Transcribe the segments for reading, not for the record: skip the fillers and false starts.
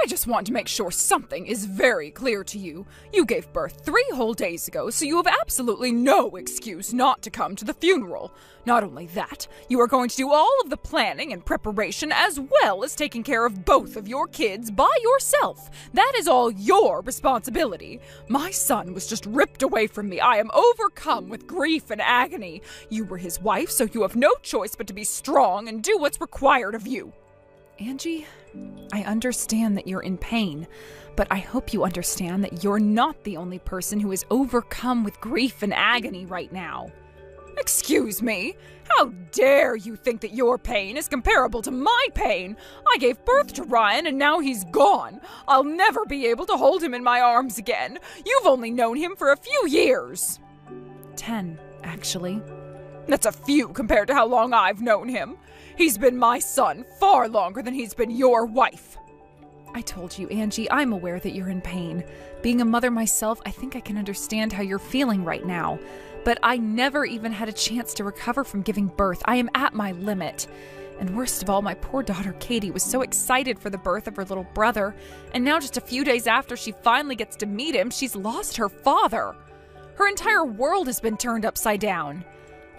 I just want to make sure something is very clear to you. You gave birth 3 whole days ago, so you have absolutely no excuse not to come to the funeral. Not only that, you are going to do all of the planning and preparation as well as taking care of both of your kids by yourself. That is all your responsibility. My son was just ripped away from me. I am overcome with grief and agony. You were his wife, so you have no choice but to be strong and do what's required of you. Angie, I understand that you're in pain, but I hope you understand that you're not the only person who is overcome with grief and agony right now. Excuse me? How dare you think that your pain is comparable to my pain? I gave birth to Ryan and now he's gone. I'll never be able to hold him in my arms again. You've only known him for a few years. 10, actually. That's a few compared to how long I've known him. He's been my son far longer than he's been your wife. I told you, Angie, I'm aware that you're in pain. Being a mother myself, I think I can understand how you're feeling right now. But I never even had a chance to recover from giving birth. I am at my limit. And worst of all, my poor daughter Katie was so excited for the birth of her little brother. And now just a few days after she finally gets to meet him, she's lost her father. Her entire world has been turned upside down.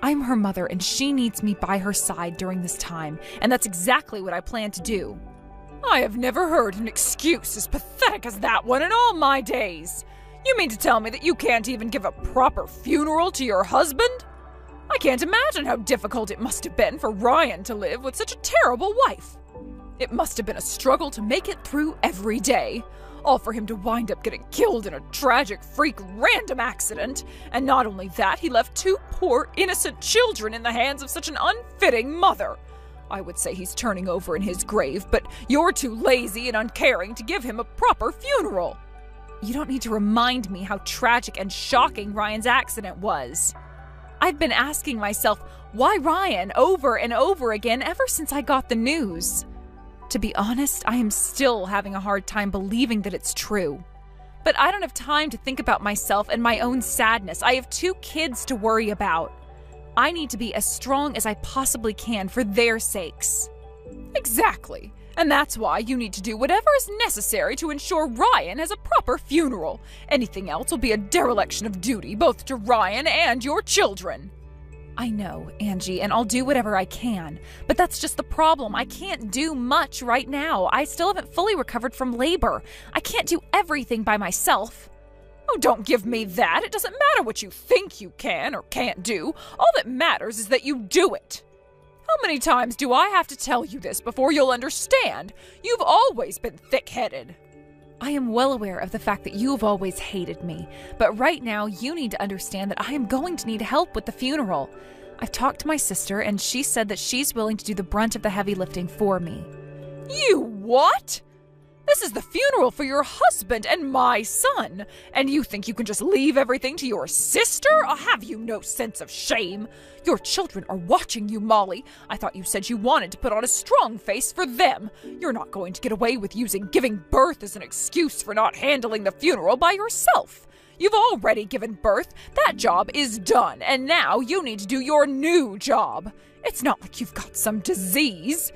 I'm her mother, and she needs me by her side during this time, and that's exactly what I plan to do. I have never heard an excuse as pathetic as that one in all my days. You mean to tell me that you can't even give a proper funeral to your husband? I can't imagine how difficult it must have been for Ryan to live with such a terrible wife. It must have been a struggle to make it through every day. All for him to wind up getting killed in a tragic, freak, random accident. And not only that, he left 2 poor, innocent children in the hands of such an unfitting mother. I would say he's turning over in his grave, but you're too lazy and uncaring to give him a proper funeral. You don't need to remind me how tragic and shocking Ryan's accident was. I've been asking myself, why Ryan, over and over again ever since I got the news. To be honest, I am still having a hard time believing that it's true. But I don't have time to think about myself and my own sadness. I have 2 kids to worry about. I need to be as strong as I possibly can for their sakes. Exactly. And that's why you need to do whatever is necessary to ensure Ryan has a proper funeral. Anything else will be a dereliction of duty, both to Ryan and your children. I know, Angie, and I'll do whatever I can. But that's just the problem. I can't do much right now. I still haven't fully recovered from labor. I can't do everything by myself. Oh, don't give me that. It doesn't matter what you think you can or can't do. All that matters is that you do it. How many times do I have to tell you this before you'll understand? You've always been thick-headed. I am well aware of the fact that you've always hated me, but right now you need to understand that I am going to need help with the funeral. I've talked to my sister, and she said that she's willing to do the brunt of the heavy lifting for me. You what? This is the funeral for your husband and my son, and you think you can just leave everything to your sister? Or have you no sense of shame? Your children are watching you, Molly. I thought you said you wanted to put on a strong face for them. You're not going to get away with using giving birth as an excuse for not handling the funeral by yourself. You've already given birth. That job is done, and now you need to do your new job. It's not like you've got some disease.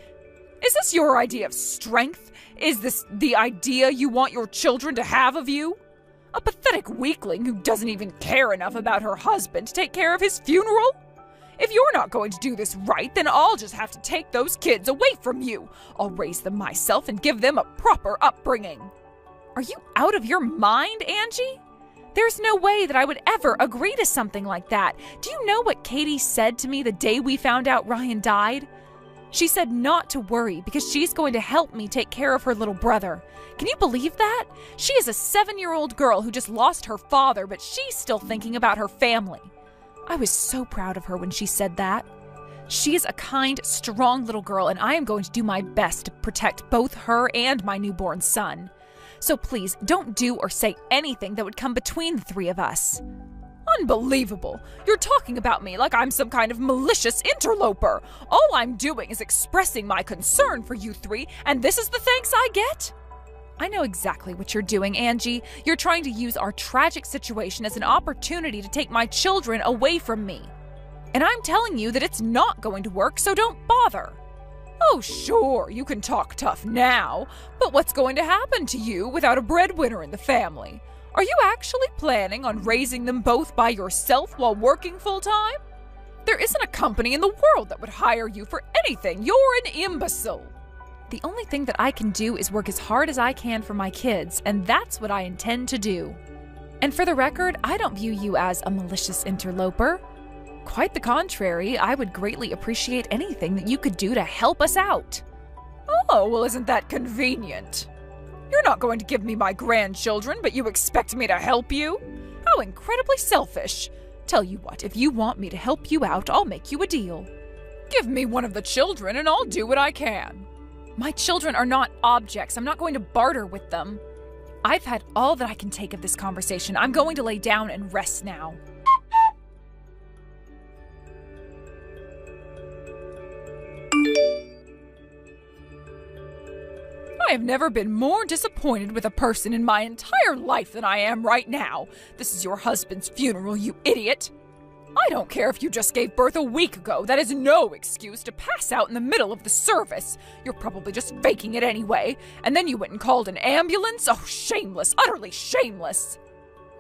Is this your idea of strength? Is this the idea you want your children to have of you? A pathetic weakling who doesn't even care enough about her husband to take care of his funeral? If you're not going to do this right, then I'll just have to take those kids away from you. I'll raise them myself and give them a proper upbringing. Are you out of your mind, Angie? There's no way that I would ever agree to something like that. Do you know what Katie said to me the day we found out Ryan died? She said not to worry because she's going to help me take care of her little brother. Can you believe that? She is a 7-year-old girl who just lost her father, but she's still thinking about her family. I was so proud of her when she said that. She is a kind, strong little girl, and I am going to do my best to protect both her and my newborn son. So please, don't do or say anything that would come between the 3 of us. Unbelievable! You're talking about me like I'm some kind of malicious interloper. All I'm doing is expressing my concern for you 3, and this is the thanks I get? I know exactly what you're doing, Angie. You're trying to use our tragic situation as an opportunity to take my children away from me. And I'm telling you that it's not going to work, so don't bother. Oh, sure, you can talk tough now, but what's going to happen to you without a breadwinner in the family? Are you actually planning on raising them both by yourself while working full-time? There isn't a company in the world that would hire you for anything. You're an imbecile. The only thing that I can do is work as hard as I can for my kids, and that's what I intend to do. And for the record, I don't view you as a malicious interloper. Quite the contrary, I would greatly appreciate anything that you could do to help us out. Oh, well, isn't that convenient? You're not going to give me my grandchildren, but you expect me to help you? How incredibly selfish. Tell you what, if you want me to help you out, I'll make you a deal. Give me one of the children and I'll do what I can. My children are not objects. I'm not going to barter with them. I've had all that I can take of this conversation. I'm going to lay down and rest now. I have never been more disappointed with a person in my entire life than I am right now. This is your husband's funeral, you idiot. I don't care if you just gave birth a week ago. That is no excuse to pass out in the middle of the service. You're probably just faking it anyway. And then you went and called an ambulance? Oh, shameless, utterly shameless.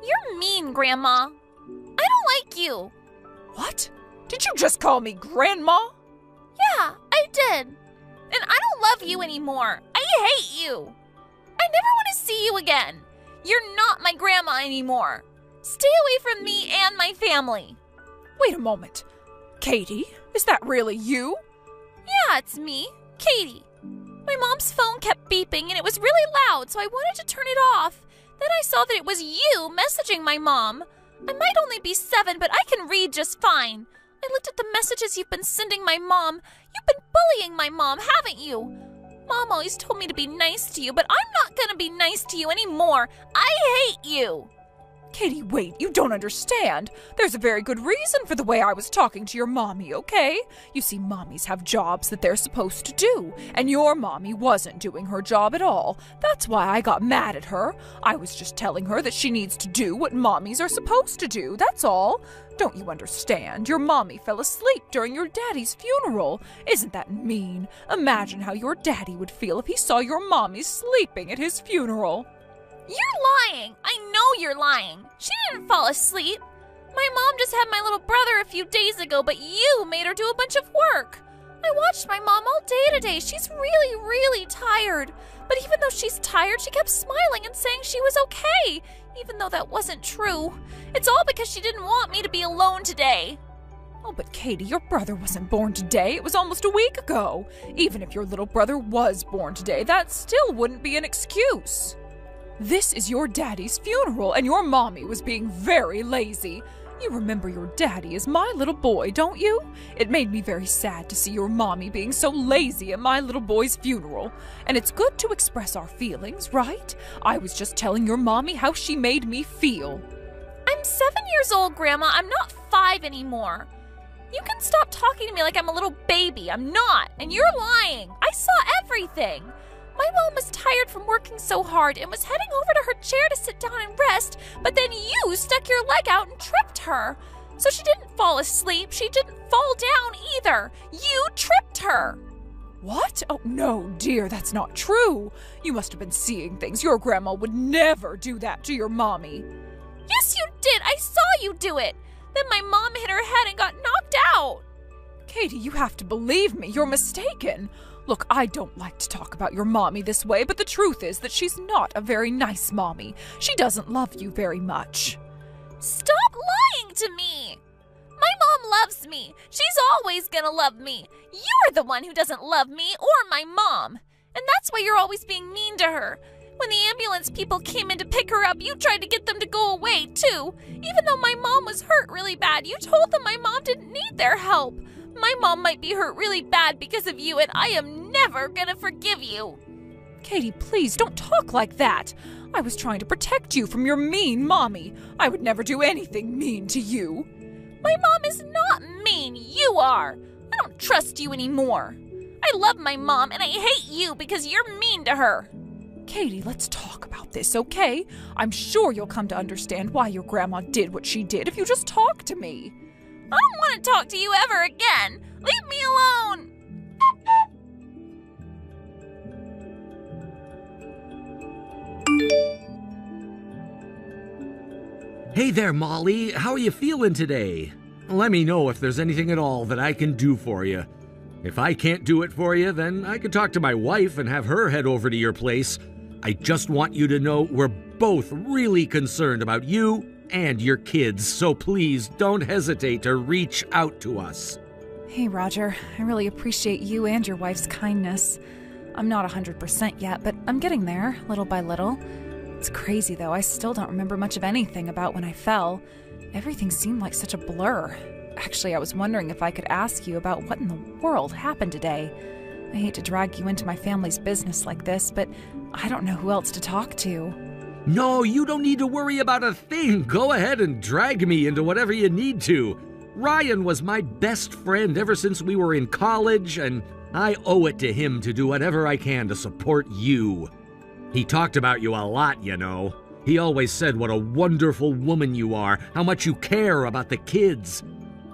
You're mean, Grandma. I don't like you. What? Did you just call me Grandma? Yeah, I did. And I don't love you anymore. I hate you. I never want to see you again. You're not my grandma anymore. Stay away from me and my family. Wait a moment. Katie, is that really you? Yeah, it's me, Katie. My mom's phone kept beeping and it was really loud, so I wanted to turn it off. Then I saw that it was you messaging my mom. I might only be 7, but I can read just fine. I looked at the messages you've been sending my mom. You've been bullying my mom, haven't you? Mom always told me to be nice to you, but I'm not going to be nice to you anymore. I hate you. Katie, wait, you don't understand. There's a very good reason for the way I was talking to your mommy, okay? You see, mommies have jobs that they're supposed to do, and your mommy wasn't doing her job at all. That's why I got mad at her. I was just telling her that she needs to do what mommies are supposed to do, that's all. Don't you understand? Your mommy fell asleep during your daddy's funeral. Isn't that mean? Imagine how your daddy would feel if he saw your mommy sleeping at his funeral. You're lying. I know you're lying. She didn't fall asleep. My mom just had my little brother a few days ago, but you made her do a bunch of work. I watched my mom all day today. She's really, really tired. But even though she's tired, she kept smiling and saying she was okay, even though that wasn't true. It's all because she didn't want me to be alone today. Oh, but Katie, your brother wasn't born today. It was almost a week ago. Even if your little brother was born today, that still wouldn't be an excuse. This is your daddy's funeral, and your mommy was being very lazy. You remember your daddy as my little boy, don't you? It made me very sad to see your mommy being so lazy at my little boy's funeral. And it's good to express our feelings, right? I was just telling your mommy how she made me feel. I'm 7 years old, Grandma. I'm not 5 anymore. You can stop talking to me like I'm a little baby. I'm not, and you're lying. I saw everything. My mom was tired from working so hard and was heading over to her chair to sit down and rest, but then you stuck your leg out and tripped her. So she didn't fall asleep. She didn't fall down either. You tripped her. What? Oh, no, dear, that's not true. You must have been seeing things. Your grandma would never do that to your mommy. Yes, you did. I saw you do it. Then my mom hit her head and got knocked out. Katie, you have to believe me. You're mistaken. Look, I don't like to talk about your mommy this way, but the truth is that she's not a very nice mommy. She doesn't love you very much. Stop lying to me! My mom loves me. She's always gonna love me. You're the one who doesn't love me or my mom. And that's why you're always being mean to her. When the ambulance people came in to pick her up, you tried to get them to go away, too. Even though my mom was hurt really bad, you told them my mom didn't need their help. My mom might be hurt really bad because of you, and I am never gonna forgive you. Katie, please don't talk like that. I was trying to protect you from your mean mommy. I would never do anything mean to you. My mom is not mean. You are. I don't trust you anymore. I love my mom, and I hate you because you're mean to her. Katie, let's talk about this, okay? I'm sure you'll come to understand why your grandma did what she did if you just talk to me. I don't want to talk to you ever again. Leave me alone. Hey there, Molly. How are you feeling today? Let me know if there's anything at all that I can do for you. If I can't do it for you, then I could talk to my wife and have her head over to your place. I just want you to know we're both really concerned about you and your kids, so please don't hesitate to reach out to us. Hey, Roger. I really appreciate you and your wife's kindness. I'm not 100% yet, but I'm getting there, little by little. It's crazy, though. I still don't remember much of anything about when I fell. Everything seemed like such a blur. Actually, I was wondering if I could ask you about what in the world happened today. I hate to drag you into my family's business like this, but I don't know who else to talk to. No, you don't need to worry about a thing. Go ahead and drag me into whatever you need to. Ryan was my best friend ever since we were in college, and I owe it to him to do whatever I can to support you. He talked about you a lot, you know. He always said what a wonderful woman you are, how much you care about the kids.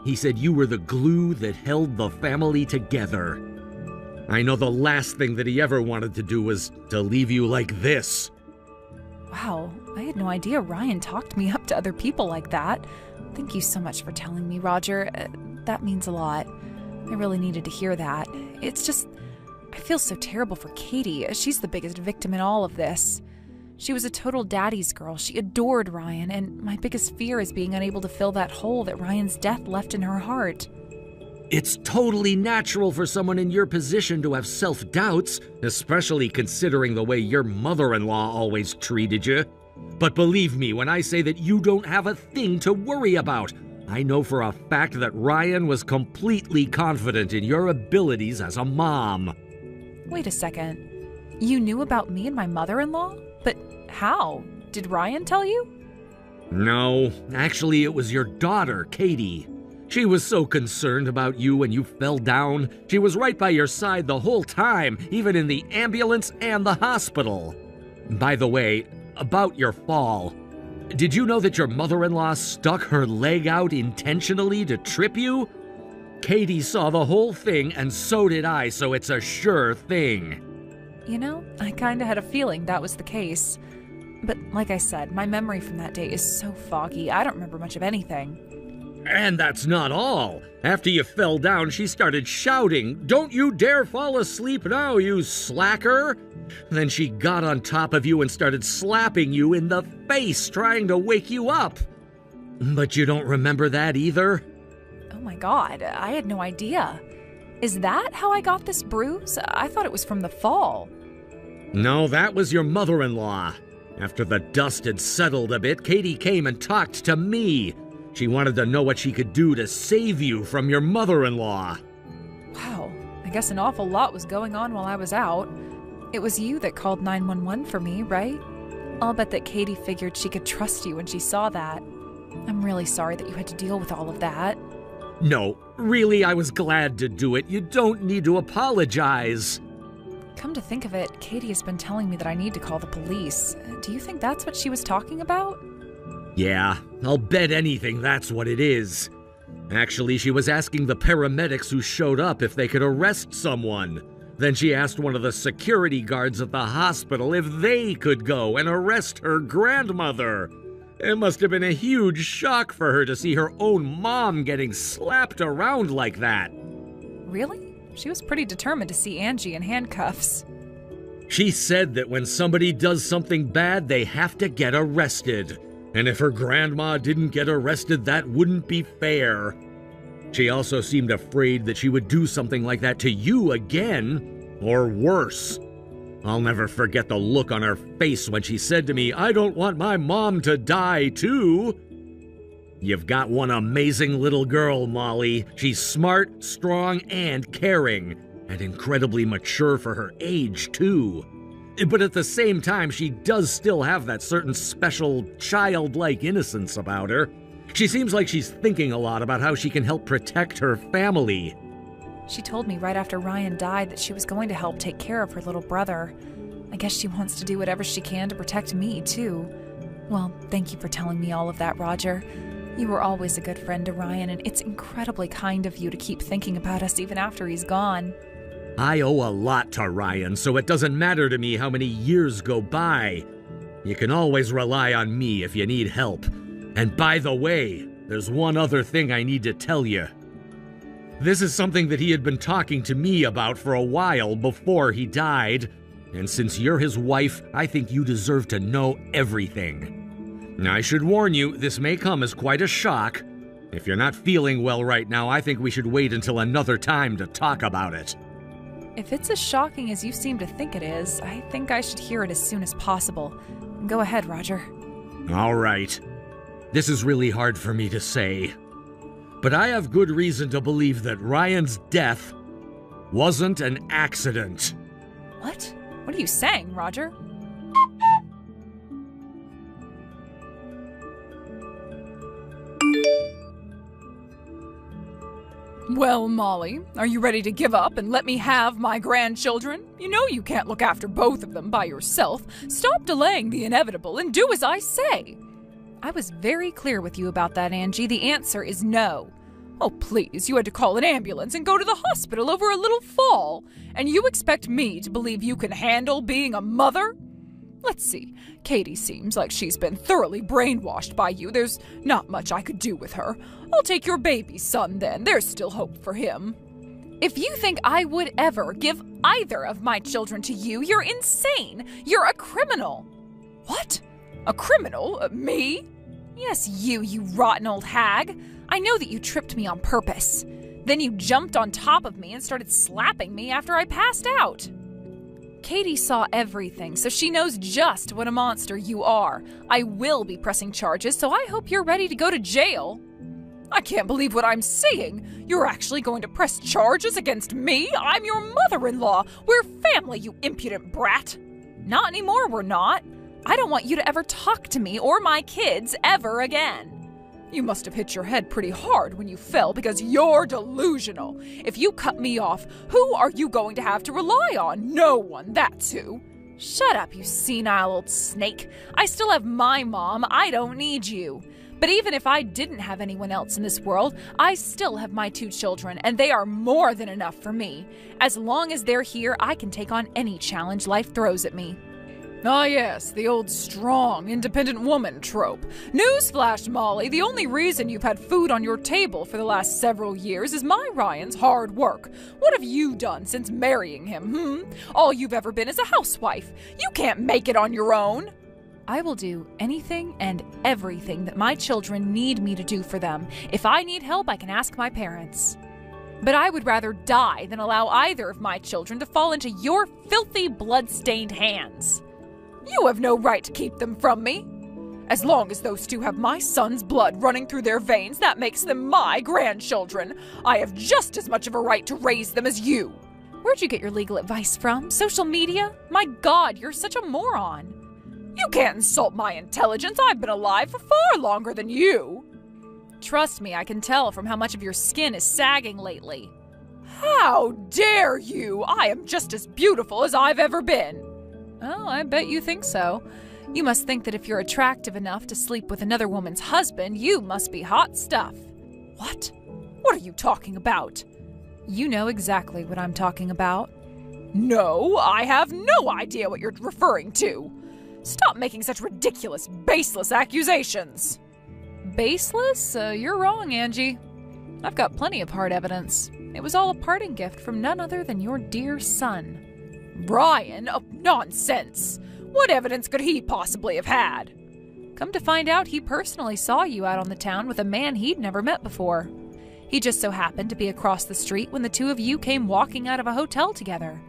He said you were the glue that held the family together. I know the last thing that he ever wanted to do was to leave you like this. Wow, I had no idea Ryan talked me up to other people like that. Thank you so much for telling me, Roger. That means a lot. I really needed to hear that. It's just, I feel so terrible for Katie. She's the biggest victim in all of this. She was a total daddy's girl. She adored Ryan, and my biggest fear is being unable to fill that hole that Ryan's death left in her heart. It's totally natural for someone in your position to have self-doubts, especially considering the way your mother-in-law always treated you. But believe me when I say that you don't have a thing to worry about. I know for a fact that Ryan was completely confident in your abilities as a mom. Wait a second. You knew about me and my mother-in-law? But how? Did Ryan tell you? No, actually it was your daughter, Katie. She was so concerned about you when you fell down. She was right by your side the whole time, even in the ambulance and the hospital. By the way, about your fall, did you know that your mother-in-law stuck her leg out intentionally to trip you? Katie saw the whole thing, and so did I, so it's a sure thing. You know, I kinda had a feeling that was the case. But like I said, my memory from that day is so foggy, I don't remember much of anything. And that's not all. After you fell down, she started shouting, "Don't you dare fall asleep now, you slacker!" Then she got on top of you and started slapping you in the face, trying to wake you up. But you don't remember that either? Oh my god, I had no idea. Is that how I got this bruise? I thought it was from the fall. No, that was your mother-in-law. After the dust had settled a bit, Katie came and talked to me. She wanted to know what she could do to save you from your mother-in-law. Wow, I guess an awful lot was going on while I was out. It was you that called 911 for me, right? I'll bet that Katie figured she could trust you when she saw that. I'm really sorry that you had to deal with all of that. No, really, I was glad to do it. You don't need to apologize. Come to think of it, Katie has been telling me that I need to call the police. Do you think that's what she was talking about? Yeah, I'll bet anything that's what it is. Actually, she was asking the paramedics who showed up if they could arrest someone. Then she asked one of the security guards at the hospital if they could go and arrest her grandmother. It must have been a huge shock for her to see her own mom getting slapped around like that. Really? She was pretty determined to see Angie in handcuffs. She said that when somebody does something bad, they have to get arrested. And if her grandma didn't get arrested, that wouldn't be fair. She also seemed afraid that she would do something like that to you again, or worse. I'll never forget the look on her face when she said to me, "I don't want my mom to die, too." You've got one amazing little girl, Molly. She's smart, strong, and caring, and incredibly mature for her age, too. But at the same time, she does still have that certain special, childlike innocence about her. She seems like she's thinking a lot about how she can help protect her family. She told me right after Ryan died that she was going to help take care of her little brother. I guess she wants to do whatever she can to protect me, too. Well, thank you for telling me all of that, Roger. You were always a good friend to Ryan, and it's incredibly kind of you to keep thinking about us even after he's gone. I owe a lot to Ryan, so it doesn't matter to me how many years go by. You can always rely on me if you need help. And by the way, there's one other thing I need to tell you. This is something that he had been talking to me about for a while before he died, and since you're his wife, I think you deserve to know everything. Now, I should warn you, this may come as quite a shock. If you're not feeling well right now, I think we should wait until another time to talk about it. If it's as shocking as you seem to think it is, I think I should hear it as soon as possible. Go ahead, Roger. All right. This is really hard for me to say, but I have good reason to believe that Ryan's death wasn't an accident. What? What are you saying, Roger? Well, Molly, are you ready to give up and let me have my grandchildren? You know you can't look after both of them by yourself. Stop delaying the inevitable and do as I say. I was very clear with you about that, Angie. The answer is no. Oh, please, you had to call an ambulance and go to the hospital over a little fall. And you expect me to believe you can handle being a mother? Let's see. Katie seems like she's been thoroughly brainwashed by you. There's not much I could do with her. I'll take your baby son then. There's still hope for him. If you think I would ever give either of my children to you, you're insane. You're a criminal. What? A criminal? Me? Yes, you rotten old hag. I know that you tripped me on purpose. Then you jumped on top of me and started slapping me after I passed out. Katie saw everything, so she knows just what a monster you are. I will be pressing charges, so I hope you're ready to go to jail. I can't believe what I'm seeing. You're actually going to press charges against me? I'm your mother-in-law. We're family, you impudent brat. Not anymore, we're not. I don't want you to ever talk to me or my kids ever again. You must have hit your head pretty hard when you fell because you're delusional. If you cut me off, who are you going to have to rely on? No one, that's who. Shut up, you senile old snake. I still have my mom. I don't need you. But even if I didn't have anyone else in this world, I still have my 2 children, and they are more than enough for me. As long as they're here, I can take on any challenge life throws at me. Ah yes, the old strong, independent woman trope. Newsflash, Molly, the only reason you've had food on your table for the last several years is my Ryan's hard work. What have you done since marrying him, All you've ever been is a housewife. You can't make it on your own. I will do anything and everything that my children need me to do for them. If I need help, I can ask my parents. But I would rather die than allow either of my children to fall into your filthy, blood-stained hands. You have no right to keep them from me. As long as those 2 have my son's blood running through their veins, that makes them my grandchildren. I have just as much of a right to raise them as you. Where'd you get your legal advice from? Social media? My God, you're such a moron. You can't insult my intelligence. I've been alive for far longer than you. Trust me, I can tell from how much of your skin is sagging lately. How dare you? I am just as beautiful as I've ever been. Oh, I bet you think so. You must think that if you're attractive enough to sleep with another woman's husband, you must be hot stuff. What? What are you talking about? You know exactly what I'm talking about. No, I have no idea what you're referring to. Stop making such ridiculous, baseless accusations. Baseless? You're wrong, Angie. I've got plenty of hard evidence. It was all a parting gift from none other than your dear son. Ryan? Oh, nonsense. What evidence could he possibly have had? Come to find out, he personally saw you out on the town with a man he'd never met before. He just so happened to be across the street when the 2 of you came walking out of a hotel together.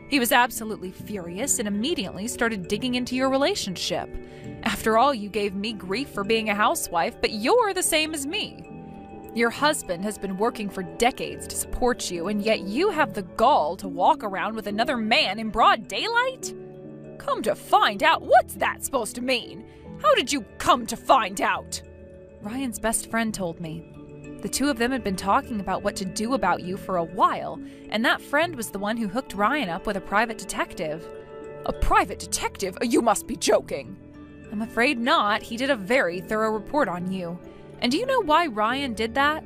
He was absolutely furious and immediately started digging into your relationship. After all, you gave me grief for being a housewife, but you're the same as me. Your husband has been working for decades to support you, and yet you have the gall to walk around with another man in broad daylight? Come to find out? What's that supposed to mean? How did you come to find out? Ryan's best friend told me. The 2 of them had been talking about what to do about you for a while, and that friend was the one who hooked Ryan up with a private detective. A private detective? You must be joking. I'm afraid not. He did a very thorough report on you. And do you know why Ryan did that?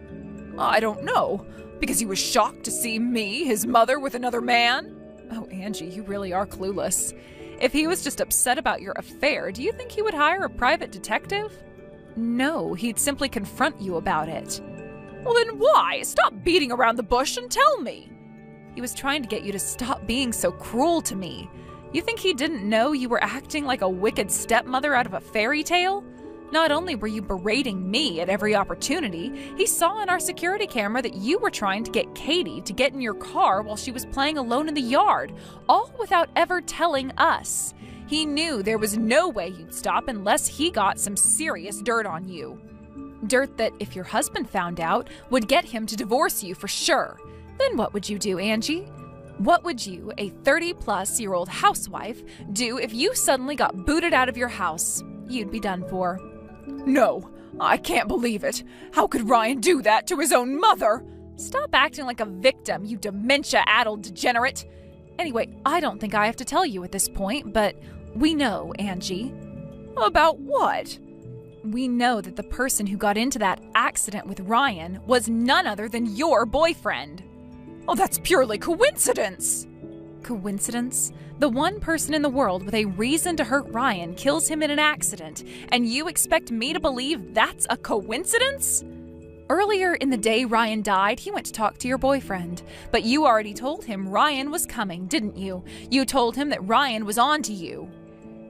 I don't know. Because he was shocked to see me, his mother, with another man? Oh, Angie, you really are clueless. If he was just upset about your affair, do you think he would hire a private detective? No, he'd simply confront you about it. Well, then why? Stop beating around the bush and tell me. He was trying to get you to stop being so cruel to me. You think he didn't know you were acting like a wicked stepmother out of a fairy tale? Not only were you berating me at every opportunity, he saw on our security camera that you were trying to get Katie to get in your car while she was playing alone in the yard, all without ever telling us. He knew there was no way you'd stop unless he got some serious dirt on you. Dirt that, if your husband found out, would get him to divorce you for sure. Then what would you do, Angie? What would you, a 30-plus-year-old housewife, do if you suddenly got booted out of your house? You'd be done for. No, I can't believe it. How could Ryan do that to his own mother? Stop acting like a victim, you dementia-addled degenerate. Anyway, I don't think I have to tell you at this point, but we know, Angie. About what? We know that the person who got into that accident with Ryan was none other than your boyfriend. Oh, that's purely coincidence. Coincidence? The one person in the world with a reason to hurt Ryan kills him in an accident, and you expect me to believe that's a coincidence? Earlier in the day Ryan died, he went to talk to your boyfriend. But you already told him Ryan was coming, didn't you? You told him that Ryan was on to you.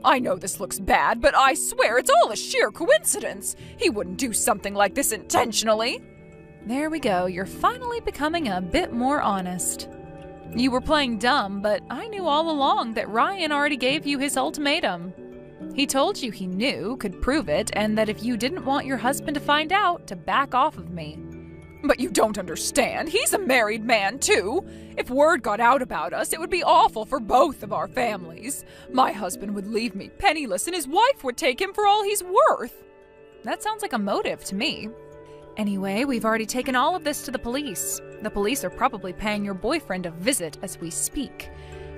I know this looks bad, but I swear it's all a sheer coincidence. He wouldn't do something like this intentionally. There we go, you're finally becoming a bit more honest. You were playing dumb, but I knew all along that Ryan already gave you his ultimatum. He told you he knew, could prove it, and that if you didn't want your husband to find out, to back off of me. But you don't understand. He's a married man, too. If word got out about us, it would be awful for both of our families. My husband would leave me penniless, and his wife would take him for all he's worth. That sounds like a motive to me. Anyway, we've already taken all of this to the police. The police are probably paying your boyfriend a visit as we speak.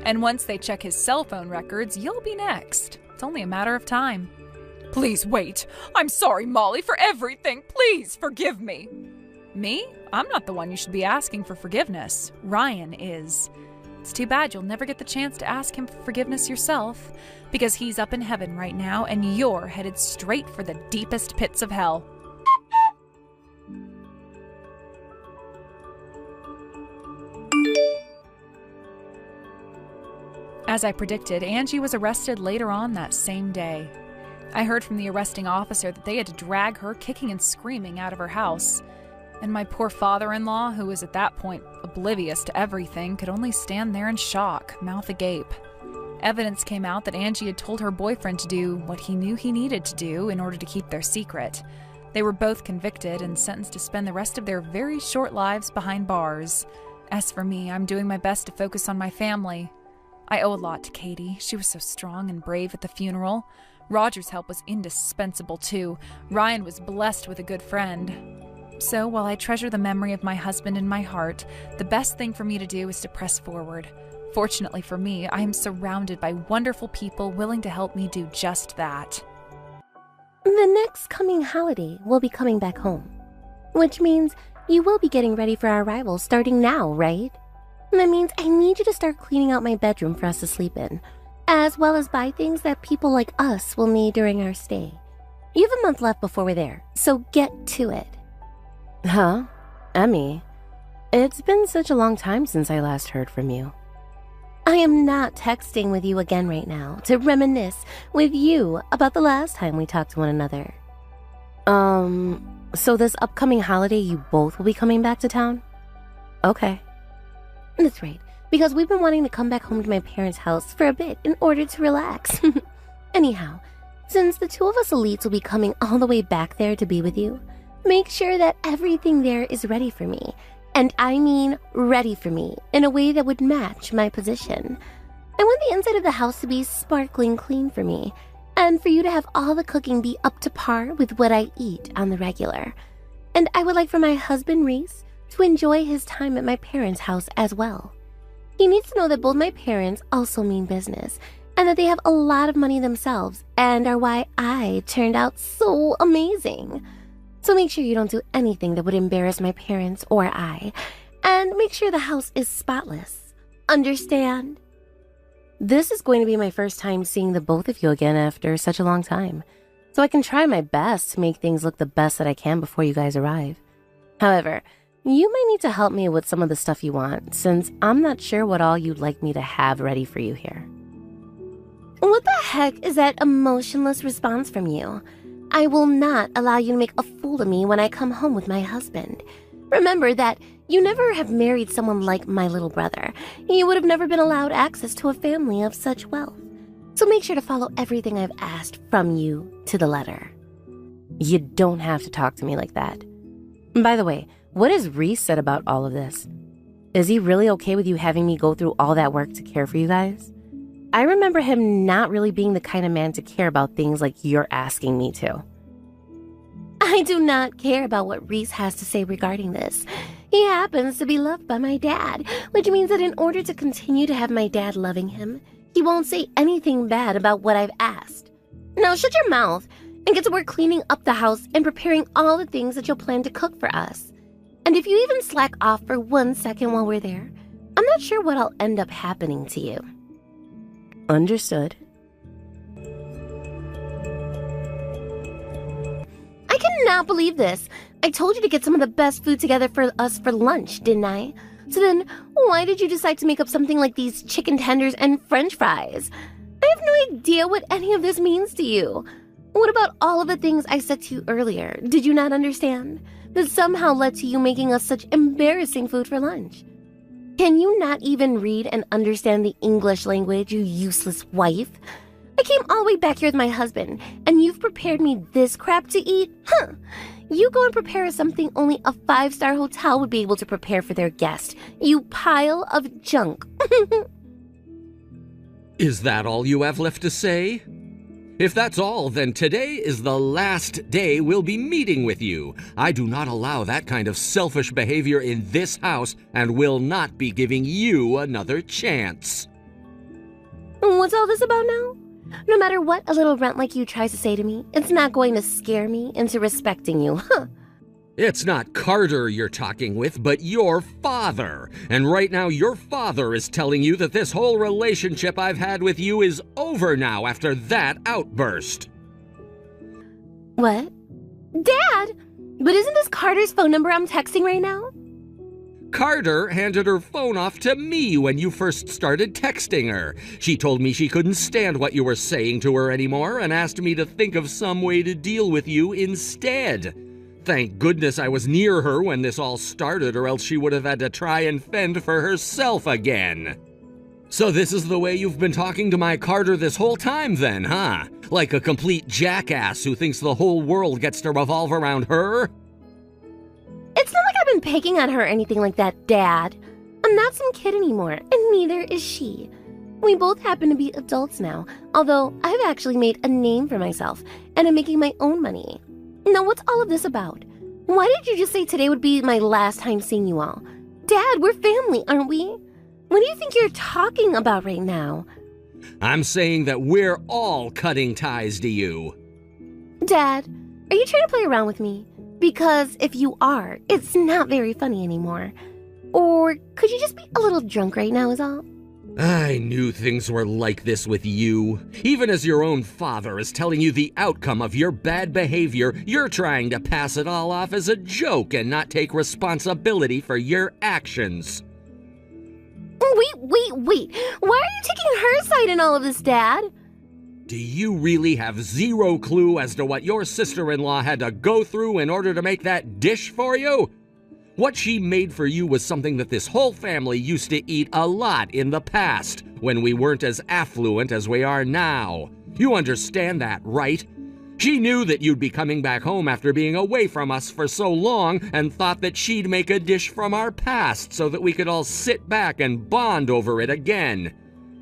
And once they check his cell phone records, you'll be next. It's only a matter of time. Please wait. I'm sorry, Molly, for everything. Please forgive me. Me? I'm not the one you should be asking for forgiveness. Ryan is. It's too bad you'll never get the chance to ask him for forgiveness yourself, because he's up in heaven right now and you're headed straight for the deepest pits of hell. As I predicted, Angie was arrested later on that same day. I heard from the arresting officer that they had to drag her kicking and screaming out of her house. And my poor father-in-law, who was at that point oblivious to everything, could only stand there in shock, mouth agape. Evidence came out that Angie had told her boyfriend to do what he knew he needed to do in order to keep their secret. They were both convicted and sentenced to spend the rest of their very short lives behind bars. As for me, I'm doing my best to focus on my family. I owe a lot to Katie. She was so strong and brave at the funeral. Roger's help was indispensable, too. Ryan was blessed with a good friend. So, while I treasure the memory of my husband in my heart, the best thing for me to do is to press forward. Fortunately for me, I am surrounded by wonderful people willing to help me do just that. The next coming holiday, we'll be coming back home. Which means you will be getting ready for our arrival starting now, right? That means I need you to start cleaning out my bedroom for us to sleep in, as well as buy things that people like us will need during our stay. You have a month left before we're there, so get to it. Huh? Emmy, it's been such a long time since I last heard from you. I am not texting with you again right now to reminisce with you about the last time we talked to one another. So this upcoming holiday you both will be coming back to town? Okay. That's right, because we've been wanting to come back home to my parents' house for a bit in order to relax. Anyhow, since the two of us elites will be coming all the way back there to be with you, make sure that everything there is ready for me. And I mean ready for me in a way that would match my position. I want the inside of the house to be sparkling clean for me, and for you to have all the cooking be up to par with what I eat on the regular. And I would like for my husband, Reese, to enjoy his time at my parents' house as well. He needs to know that both my parents also mean business, and that they have a lot of money themselves, and are why I turned out so amazing. So make sure you don't do anything that would embarrass my parents or I, and make sure the house is spotless. Understand? This is going to be my first time seeing the both of you again after such a long time, so I can try my best to make things look the best that I can before you guys arrive. However, you might need to help me with some of the stuff you want, since I'm not sure what all you'd like me to have ready for you here. What the heck is that emotionless response from you? I will not allow you to make a fool of me when I come home with my husband. Remember that you never have married someone like my little brother. You would have never been allowed access to a family of such wealth. So make sure to follow everything I've asked from you to the letter. You don't have to talk to me like that. By the way, what has Reese said about all of this? Is he really okay with you having me go through all that work to care for you guys? I remember him not really being the kind of man to care about things like you're asking me to. I do not care about what Reese has to say regarding this. He happens to be loved by my dad, which means that in order to continue to have my dad loving him, he won't say anything bad about what I've asked. Now shut your mouth and get to work cleaning up the house and preparing all the things that you'll plan to cook for us. And if you even slack off for 1 second while we're there, I'm not sure what'll end up happening to you. Understood. I cannot believe this. I told you to get some of the best food together for us for lunch, didn't I? So then, why did you decide to make up something like these chicken tenders and french fries? I have no idea what any of this means to you. What about all of the things I said to you earlier? Did you not understand? That somehow led to you making us such embarrassing food for lunch. Can you not even read and understand the English language, you useless wife? I came all the way back here with my husband, and you've prepared me this crap to eat? Huh. You go and prepare us something only a 5-star hotel would be able to prepare for their guest. You pile of junk. Is that all you have left to say? If that's all, then today is the last day we'll be meeting with you. I do not allow that kind of selfish behavior in this house and will not be giving you another chance. What's all this about now? No matter what a little runt like you tries to say to me, it's not going to scare me into respecting you, huh? It's not Carter you're talking with, but your father. And right now your father is telling you that this whole relationship I've had with you is over now after that outburst. What? Dad! But isn't this Carter's phone number I'm texting right now? Carter handed her phone off to me when you first started texting her. She told me she couldn't stand what you were saying to her anymore and asked me to think of some way to deal with you instead. Thank goodness I was near her when this all started, or else she would have had to try and fend for herself again. So this is the way you've been talking to my Carter this whole time then, huh? Like a complete jackass who thinks the whole world gets to revolve around her? It's not like I've been picking on her or anything like that, Dad. I'm not some kid anymore, and neither is she. We both happen to be adults now, although I've actually made a name for myself, and I'm making my own money. Now, what's all of this about? Why did you just say today would be my last time seeing you all? Dad, we're family, aren't we? What do you think you're talking about right now? I'm saying that we're all cutting ties to you. Dad, are you trying to play around with me? Because if you are, it's not very funny anymore. Or could you just be a little drunk right now is all? I knew things were like this with you. Even as your own father is telling you the outcome of your bad behavior, you're trying to pass it all off as a joke and not take responsibility for your actions. Wait. Why are you taking her side in all of this, Dad? Do you really have zero clue as to what your sister-in-law had to go through in order to make that dish for you? What she made for you was something that this whole family used to eat a lot in the past, when we weren't as affluent as we are now. You understand that, right? She knew that you'd be coming back home after being away from us for so long and thought that she'd make a dish from our past so that we could all sit back and bond over it again.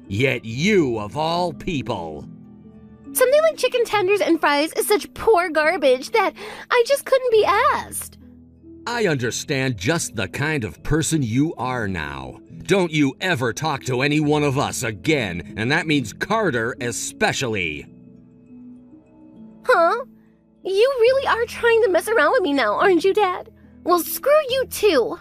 Yet you, of all people... Something like chicken tenders and fries is such poor garbage that I just couldn't be asked. I understand just the kind of person you are now. Don't you ever talk to any one of us again, and that means Carter especially. Huh? You really are trying to mess around with me now, aren't you, Dad? Well, screw you too.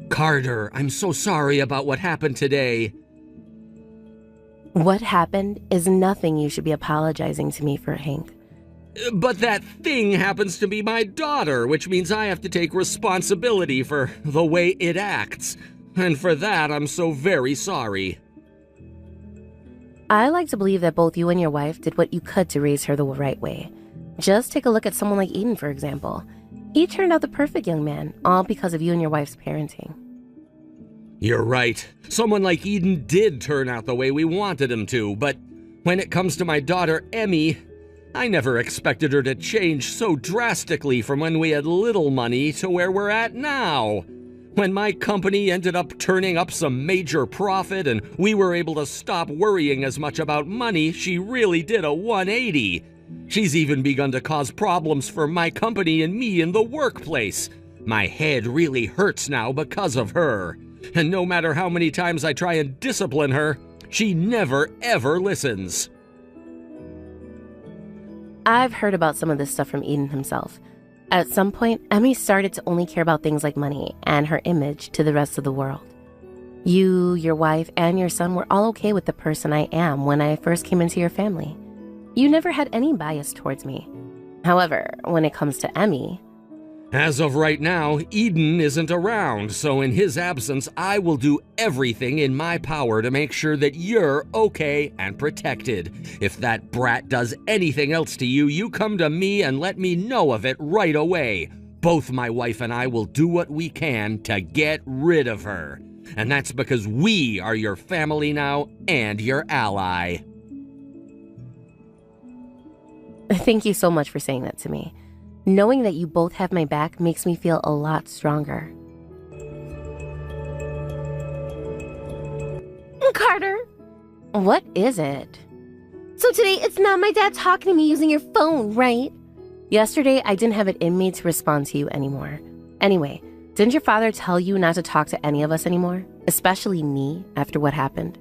Carter, I'm so sorry about what happened today. What happened is nothing you should be apologizing to me for, Hank. But that thing happens to be my daughter, which means I have to take responsibility for the way it acts. And for that, I'm so very sorry. I like to believe that both you and your wife did what you could to raise her the right way. Just take a look at someone like Eden, for example. He turned out the perfect young man, all because of you and your wife's parenting. You're right. Someone like Eden did turn out the way we wanted him to, but when it comes to my daughter, Emmy, I never expected her to change so drastically from when we had little money to where we're at now. When my company ended up turning up some major profit and we were able to stop worrying as much about money, she really did a 180. She's even begun to cause problems for my company and me in the workplace. My head really hurts now because of her. And no matter how many times I try and discipline her, she never ever listens. I've heard about some of this stuff from Eden himself. At some point, Emmy started to only care about things like money and her image to the rest of the world. You, your wife, and your son were all okay with the person I am when I first came into your family. You never had any bias towards me. However, when it comes to Emmy... As of right now, Eden isn't around, so in his absence, I will do everything in my power to make sure that you're okay and protected. If that brat does anything else to you, you come to me and let me know of it right away. Both my wife and I will do what we can to get rid of her. And that's because we are your family now and your ally. Thank you so much for saying that to me. Knowing that you both have my back makes me feel a lot stronger. Carter! What is it? So today it's not my dad talking to me using your phone, right? Yesterday, I didn't have it in me to respond to you anymore. Anyway, didn't your father tell you not to talk to any of us anymore? Especially me, after what happened?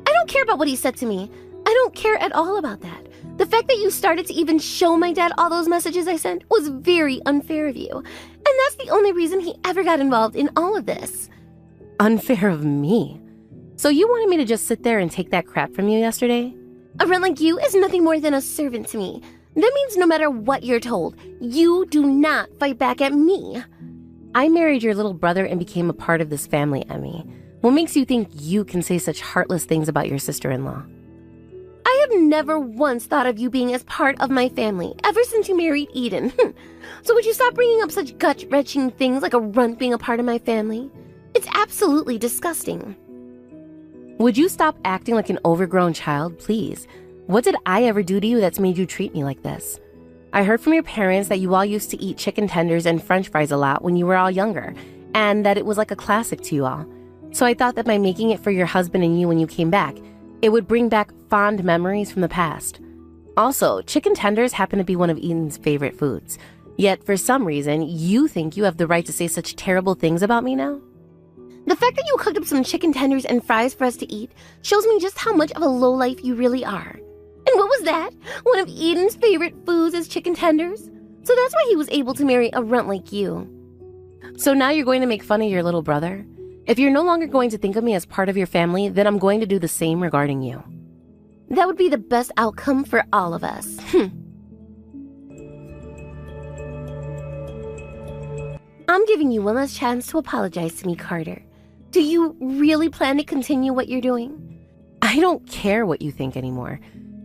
I don't care about what he said to me. I don't care at all about that. The fact that you started to even show my dad all those messages I sent was very unfair of you. And that's the only reason he ever got involved in all of this. Unfair of me? So you wanted me to just sit there and take that crap from you yesterday? A friend like you is nothing more than a servant to me. That means no matter what you're told, you do not fight back at me. I married your little brother and became a part of this family, Emmy. What makes you think you can say such heartless things about your sister-in-law? I have never once thought of you being as part of my family, ever since you married Eden. So would you stop bringing up such gut-wrenching things like a runt being a part of my family? It's absolutely disgusting. Would you stop acting like an overgrown child, please? What did I ever do to you that's made you treat me like this? I heard from your parents that you all used to eat chicken tenders and french fries a lot when you were all younger, and that it was like a classic to you all. So I thought that by making it for your husband and you when you came back, it would bring back fond memories from the past. Also, chicken tenders happen to be one of Eden's favorite foods. Yet, for some reason, you think you have the right to say such terrible things about me now? The fact that you cooked up some chicken tenders and fries for us to eat shows me just how much of a lowlife you really are. And what was that? One of Eden's favorite foods is chicken tenders? So that's why he was able to marry a runt like you. So now you're going to make fun of your little brother? If you're no longer going to think of me as part of your family, then I'm going to do the same regarding you. That would be the best outcome for all of us. I'm giving you one last chance to apologize to me, Carter. Do you really plan to continue what you're doing? I don't care what you think anymore.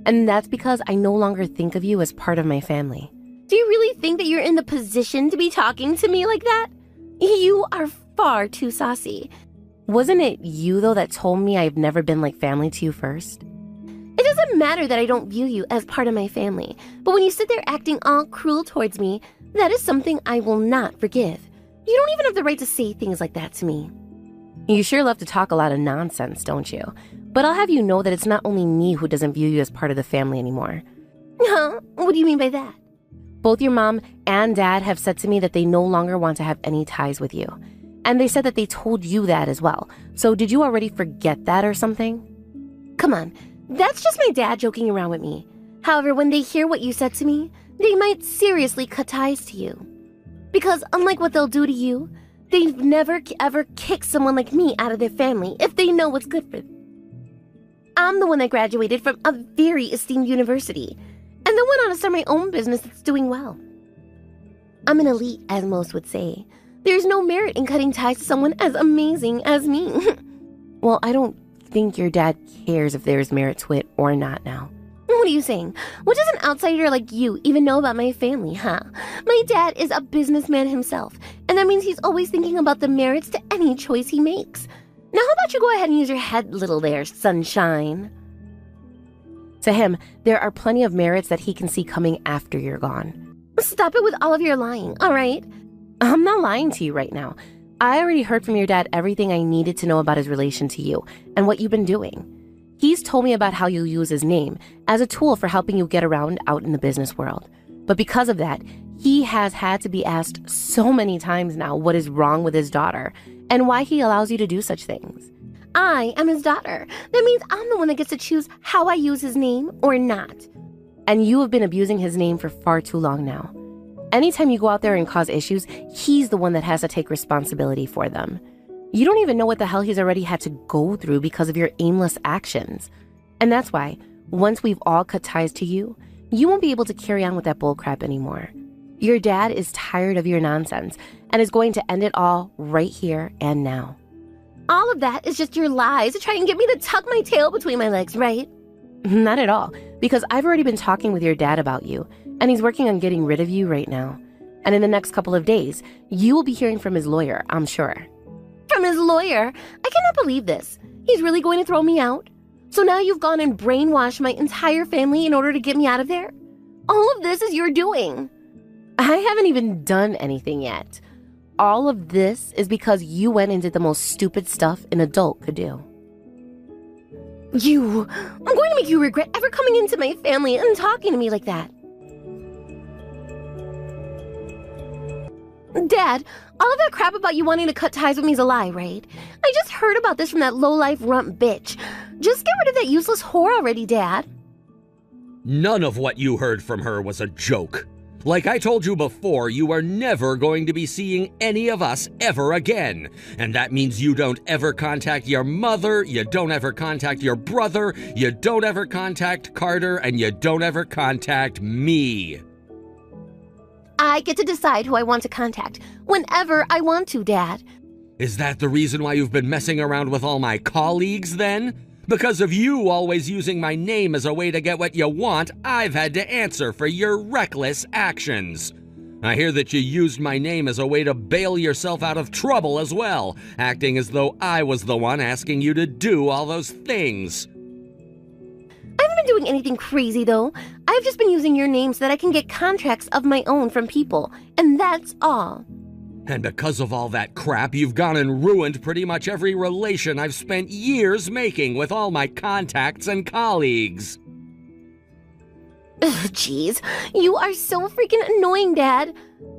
And that's because I no longer think of you as part of my family. Do you really think that you're in the position to be talking to me like that? You are far too saucy. Wasn't it you, though, that told me I've never been like family to you first? It doesn't matter that I don't view you as part of my family, but when you sit there acting all cruel towards me, that is something I will not forgive. You don't even have the right to say things like that to me. You sure love to talk a lot of nonsense, don't you? But I'll have you know that it's not only me who doesn't view you as part of the family anymore. Huh? What do you mean by that? Both your mom and dad have said to me that they no longer want to have any ties with you. And they said that they told you that as well. So did you already forget that or something? Come on, that's just my dad joking around with me. However, when they hear what you said to me, they might seriously cut ties to you. Because unlike what they'll do to you, they've never ever kicked someone like me out of their family if they know what's good for them. I'm the one that graduated from a very esteemed university, and then went on to start my own business that's doing well. I'm an elite, as most would say. There's no merit in cutting ties to someone as amazing as me. Well, I don't think your dad cares if there's merit to it or not now. What are you saying? What does an outsider like you even know about my family, huh? My dad is a businessman himself, and that means he's always thinking about the merits to any choice he makes. Now how about you go ahead and use your head little there, sunshine? To him, there are plenty of merits that he can see coming after you're gone. Stop it with all of your lying, all right? I'm not lying to you right now. I already heard from your dad everything I needed to know about his relation to you and what you've been doing. He's told me about how you use his name as a tool for helping you get around out in the business world. But because of that, he has had to be asked so many times now what is wrong with his daughter and why he allows you to do such things. I am his daughter. That means I'm the one that gets to choose how I use his name or not. And you have been abusing his name for far too long now. Anytime you go out there and cause issues, he's the one that has to take responsibility for them. You don't even know what the hell he's already had to go through because of your aimless actions. And that's why, once we've all cut ties to you, you won't be able to carry on with that bullcrap anymore. Your dad is tired of your nonsense and is going to end it all right here and now. All of that is just your lies to try and get me to tuck my tail between my legs, right? Not at all, because I've already been talking with your dad about you, and he's working on getting rid of you right now. And in the next couple of days, you will be hearing from his lawyer, I'm sure. From his lawyer? I cannot believe this. He's really going to throw me out? So now you've gone and brainwashed my entire family in order to get me out of there? All of this is your doing. I haven't even done anything yet. All of this is because you went and did the most stupid stuff an adult could do. I'm going to make you regret ever coming into my family and talking to me like that. Dad, all of that crap about you wanting to cut ties with me is a lie, right? I just heard about this from that low-life runt bitch. Just get rid of that useless whore already, Dad. None of what you heard from her was a joke. Like I told you before, you are never going to be seeing any of us ever again. And that means you don't ever contact your mother, you don't ever contact your brother, you don't ever contact Carter, and you don't ever contact me. I get to decide who I want to contact whenever I want to, Dad. Is that the reason why you've been messing around with all my colleagues, then? Because of you always using my name as a way to get what you want, I've had to answer for your reckless actions. I hear that you used my name as a way to bail yourself out of trouble as well, acting as though I was the one asking you to do all those things. I haven't been doing anything crazy, though. I've just been using your name so that I can get contracts of my own from people, and that's all. And because of all that crap, you've gone and ruined pretty much every relation I've spent years making with all my contacts and colleagues. Ugh, jeez, you are so freaking annoying, Dad.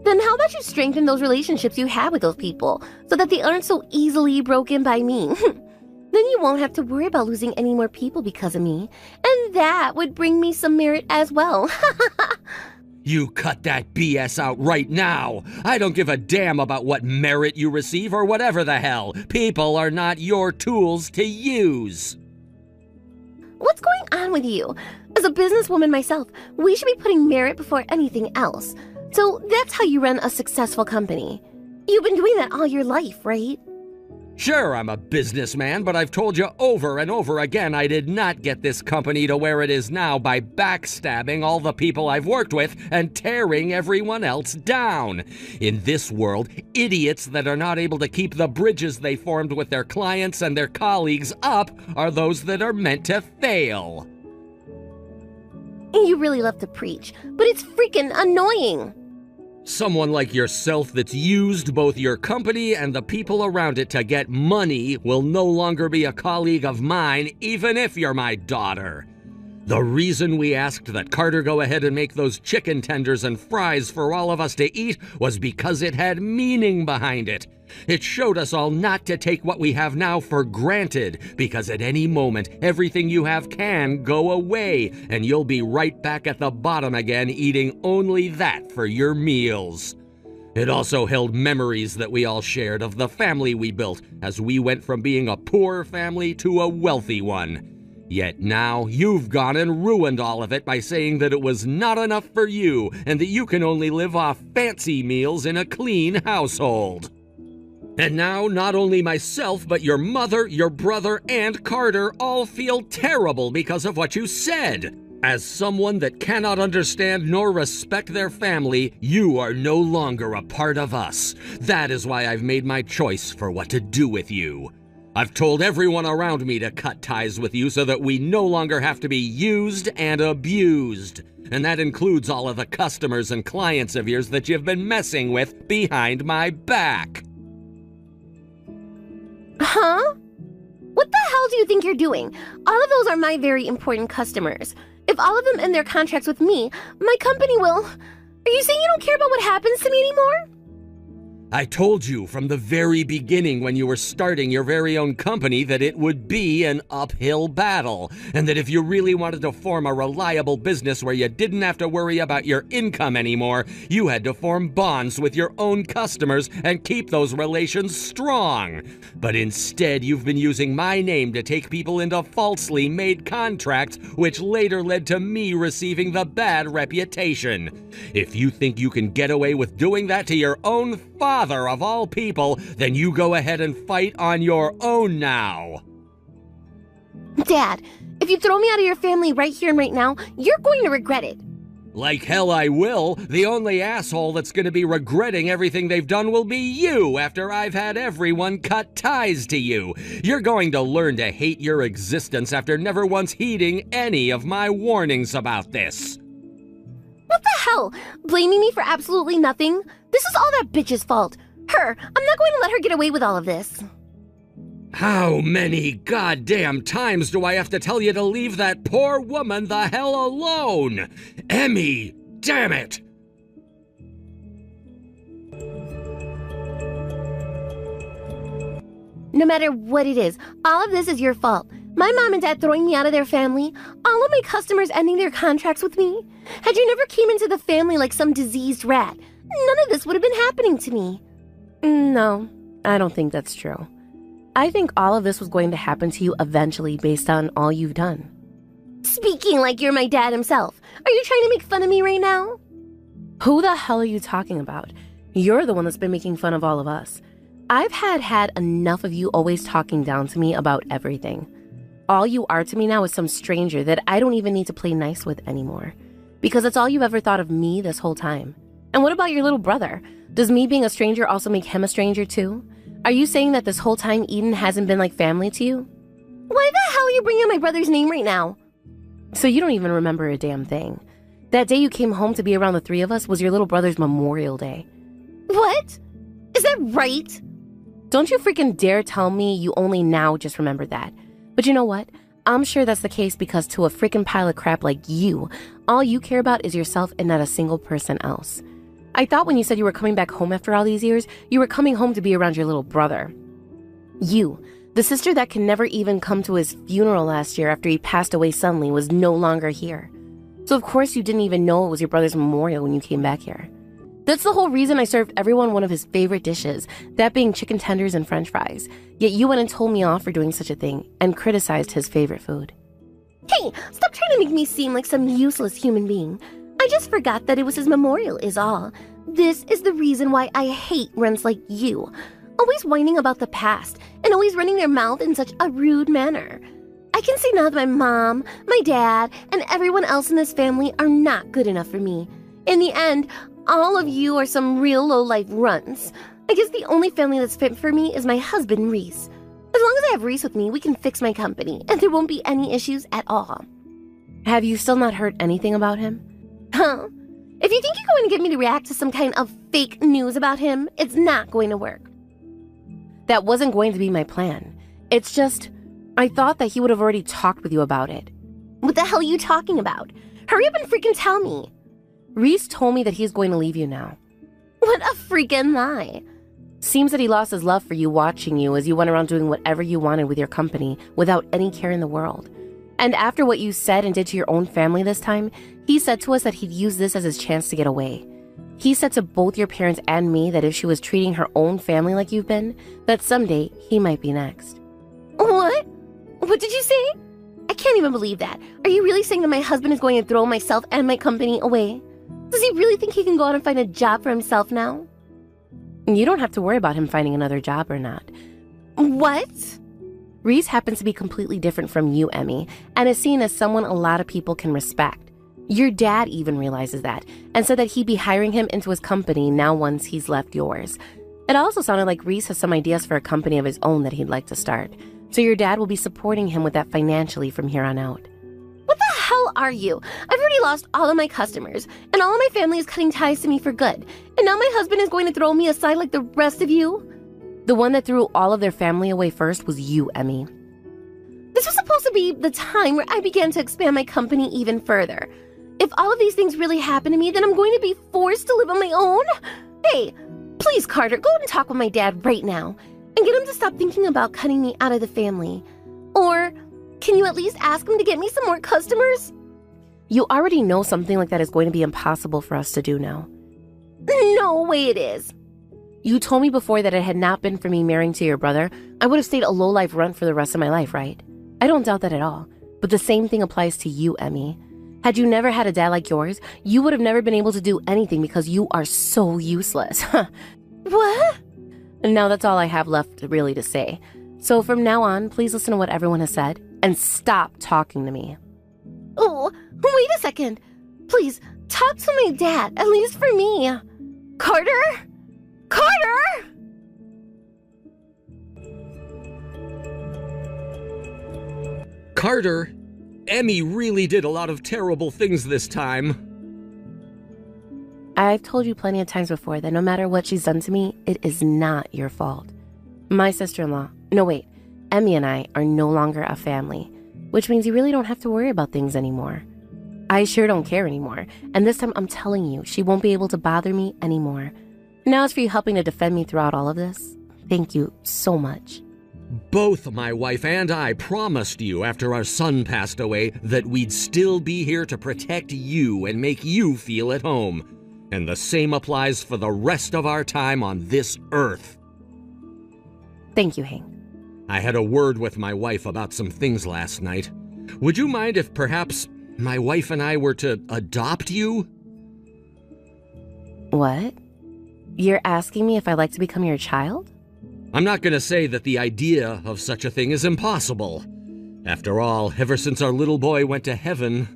Then how about you strengthen those relationships you have with those people so that they aren't so easily broken by me? Then you won't have to worry about losing any more people because of me. And that would bring me some merit as well. You cut that BS out right now. I don't give a damn about what merit you receive or whatever the hell. People are not your tools to use. What's going on with you? As a businesswoman myself, we should be putting merit before anything else. So that's how you run a successful company. You've been doing that all your life, right? Sure, I'm a businessman, but I've told you over and over again I did not get this company to where it is now by backstabbing all the people I've worked with and tearing everyone else down. In this world, idiots that are not able to keep the bridges they formed with their clients and their colleagues up are those that are meant to fail. You really love to preach, but it's freaking annoying. Someone like yourself that's used both your company and the people around it to get money will no longer be a colleague of mine, even if you're my daughter. The reason we asked that Carter go ahead and make those chicken tenders and fries for all of us to eat was because it had meaning behind it. It showed us all not to take what we have now for granted, because at any moment, everything you have can go away, and you'll be right back at the bottom again, eating only that for your meals. It also held memories that we all shared of the family we built as we went from being a poor family to a wealthy one. Yet now you've gone and ruined all of it by saying that it was not enough for you and that you can only live off fancy meals in a clean household. And now not only myself, but your mother, your brother, and Carter all feel terrible because of what you said. As someone that cannot understand nor respect their family, you are no longer a part of us. That is why I've made my choice for what to do with you. I've told everyone around me to cut ties with you so that we no longer have to be used and abused. And that includes all of the customers and clients of yours that you've been messing with behind my back. Huh? What the hell do you think you're doing? All of those are my very important customers. If all of them end their contracts with me, my company will... Are you saying you don't care about what happens to me anymore? I told you from the very beginning when you were starting your very own company that it would be an uphill battle, and that if you really wanted to form a reliable business where you didn't have to worry about your income anymore, you had to form bonds with your own customers and keep those relations strong. But instead, you've been using my name to take people into falsely made contracts, which later led to me receiving the bad reputation. If you think you can get away with doing that to your own father of all people, then you go ahead and fight on your own now. Dad, if you throw me out of your family right here and right now, you're going to regret it. Like hell I will. The only asshole that's going to be regretting everything they've done will be you after I've had everyone cut ties to you. You're going to learn to hate your existence after never once heeding any of my warnings about this. What the hell? Blaming me for absolutely nothing? This is all that bitch's fault. Her. I'm not going to let her get away with all of this. How many goddamn times do I have to tell you to leave that poor woman the hell alone? Emmy, damn it! No matter what it is, all of this is your fault. My mom and dad throwing me out of their family, all of my customers ending their contracts with me. Had you never came into the family like some diseased rat, none of this would have been happening to me. No, I don't think that's true. I think all of this was going to happen to you eventually based on all you've done. Speaking like you're my dad himself. Are you trying to make fun of me right now? Who the hell are you talking about? You're the one that's been making fun of all of us. I've had enough of you always talking down to me about everything. All you are to me now is some stranger that I don't even need to play nice with anymore. Because that's all you've ever thought of me this whole time. And what about your little brother? Does me being a stranger also make him a stranger too? Are you saying that this whole time Eden hasn't been like family to you? Why the hell are you bringing up my brother's name right now? So you don't even remember a damn thing. That day you came home to be around the three of us was your little brother's Memorial Day. What? Is that right? Don't you freaking dare tell me you only now just remembered that. But you know what? I'm sure that's the case because to a freaking pile of crap like you, all you care about is yourself and not a single person else. I thought when you said you were coming back home after all these years, you were coming home to be around your little brother. You, the sister that can never even come to his funeral last year after he passed away suddenly, was no longer here. So of course you didn't even know it was your brother's memorial when you came back here. That's the whole reason I served everyone one of his favorite dishes, that being chicken tenders and french fries. Yet you went and told me off for doing such a thing and criticized his favorite food. Hey, stop trying to make me seem like some useless human being. I just forgot that it was his memorial is all. This is the reason why I hate runs like you. Always whining about the past and always running their mouth in such a rude manner. I can see now that my mom, my dad, and everyone else in this family are not good enough for me. In the end, all of you are some real low-life runs. I guess the only family that's fit for me is my husband, Reese. As long as I have Reese with me, we can fix my company, and there won't be any issues at all. Have you still not heard anything about him? Huh? If you think you're going to get me to react to some kind of fake news about him, it's not going to work. That wasn't going to be my plan. It's just, I thought that he would have already talked with you about it. What the hell are you talking about? Hurry up and freaking tell me. Reese told me that he's going to leave you now. What a freaking lie. Seems that he lost his love for you watching you as you went around doing whatever you wanted with your company without any care in the world. And after what you said and did to your own family this time, he said to us that he'd use this as his chance to get away. He said to both your parents and me that if she was treating her own family like you've been, that someday he might be next. What? What did you say? I can't even believe that. Are you really saying that my husband is going to throw myself and my company away? Does he really think he can go out and find a job for himself now? You don't have to worry about him finding another job or not. What? Reese happens to be completely different from you, Emmy, and is seen as someone a lot of people can respect. Your dad even realizes that, and said that he'd be hiring him into his company now once he's left yours. It also sounded like Reese has some ideas for a company of his own that he'd like to start, so your dad will be supporting him with that financially from here on out. What the hell are you? I've already lost all of my customers, and all of my family is cutting ties to me for good, and now my husband is going to throw me aside like the rest of you? The one that threw all of their family away first was you, Emmy. This was supposed to be the time where I began to expand my company even further. If all of these things really happen to me, then I'm going to be forced to live on my own? Hey, please, Carter, go and talk with my dad right now and get him to stop thinking about cutting me out of the family. Or can you at least ask him to get me some more customers? You already know something like that is going to be impossible for us to do now. No way it is. You told me before that it had not been for me marrying to your brother, I would have stayed a low-life runt for the rest of my life, right? I don't doubt that at all. But the same thing applies to you, Emmy. Had you never had a dad like yours, you would have never been able to do anything because you are so useless. What? And now that's all I have left really to say. So from now on, please listen to what everyone has said and stop talking to me. Oh, wait a second. Please, talk to my dad, at least for me. Carter? Carter! Carter, Emmy really did a lot of terrible things this time. I've told you plenty of times before that no matter what she's done to me, it is not your fault. My sister-in-law, no wait, Emmy and I are no longer a family, which means you really don't have to worry about things anymore. I sure don't care anymore, and this time I'm telling you, she won't be able to bother me anymore. Now as for you helping to defend me throughout all of this, thank you so much. Both my wife and I promised you after our son passed away that we'd still be here to protect you and make you feel at home. And the same applies for the rest of our time on this earth. Thank you, Hank. I had a word with my wife about some things last night. Would you mind if perhaps my wife and I were to adopt you? What? You're asking me if I'd like to become your child? I'm not going to say that the idea of such a thing is impossible. After all, ever since our little boy went to heaven,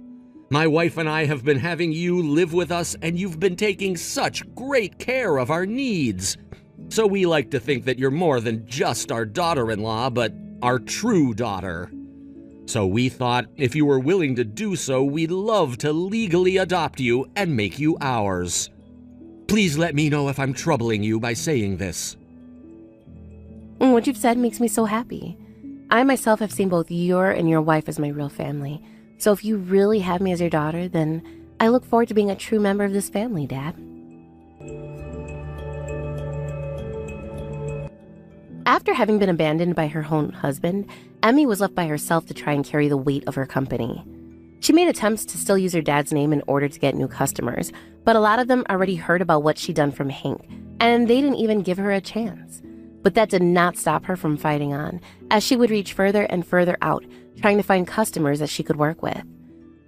my wife and I have been having you live with us, and you've been taking such great care of our needs. So we like to think that you're more than just our daughter-in-law, but our true daughter. So we thought if you were willing to do so, we'd love to legally adopt you and make you ours. Please let me know if I'm troubling you by saying this. What you've said makes me so happy. I myself have seen both your and your wife as my real family. So if you really have me as your daughter, then I look forward to being a true member of this family, Dad. After having been abandoned by her own husband, Emmy was left by herself to try and carry the weight of her company. She made attempts to still use her dad's name in order to get new customers, but a lot of them already heard about what she'd done from Hank, and they didn't even give her a chance. But that did not stop her from fighting on, as she would reach further and further out, trying to find customers that she could work with.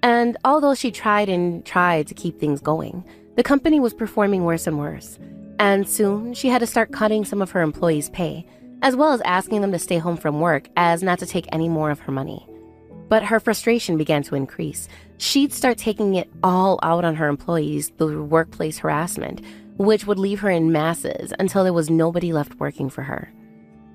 And although she tried to keep things going, the company was performing worse and worse. And soon, she had to start cutting some of her employees' pay, as well as asking them to stay home from work as not to take any more of her money. But her frustration began to increase. She'd start taking it all out on her employees through workplace harassment, which would leave her in masses until there was nobody left working for her.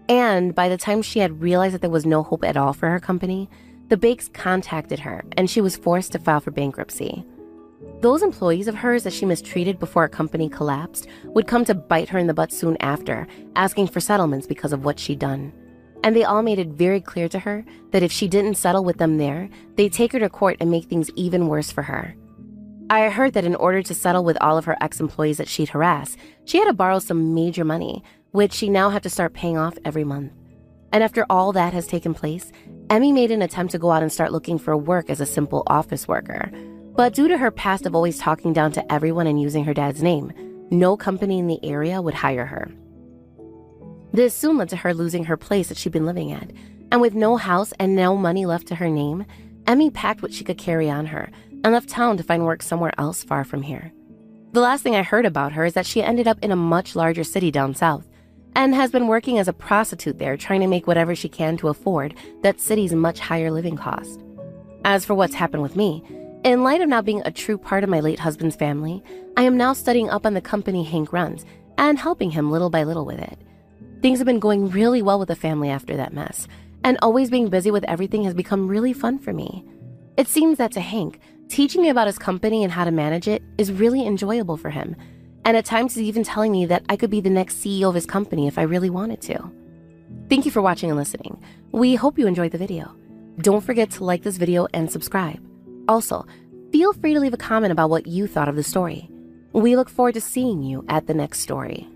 And by the time she had realized that there was no hope at all for her company, the Bakes contacted her and she was forced to file for bankruptcy. Those employees of hers that she mistreated before her company collapsed would come to bite her in the butt soon after, asking for settlements because of what she'd done. And they all made it very clear to her that if she didn't settle with them there, they'd take her to court and make things even worse for her. I heard that in order to settle with all of her ex-employees that she'd harassed, she had to borrow some major money, which she now had to start paying off every month. And after all that has taken place, Emmy made an attempt to go out and start looking for work as a simple office worker. But due to her past of always talking down to everyone and using her dad's name, no company in the area would hire her. This soon led to her losing her place that she'd been living at, and with no house and no money left to her name, Emmy packed what she could carry on her and left town to find work somewhere else far from here. The last thing I heard about her is that she ended up in a much larger city down south and has been working as a prostitute there, trying to make whatever she can to afford that city's much higher living cost. As for what's happened with me, in light of now being a true part of my late husband's family, I am now studying up on the company Hank runs and helping him little by little with it. Things have been going really well with the family after that mess, and always being busy with everything has become really fun for me. It seems that to Hank, teaching me about his company and how to manage it is really enjoyable for him, and at times he's even telling me that I could be the next CEO of his company if I really wanted to. Thank you for watching and listening. We hope you enjoyed the video. Don't forget to like this video and subscribe. Also, feel free to leave a comment about what you thought of the story. We look forward to seeing you at the next story.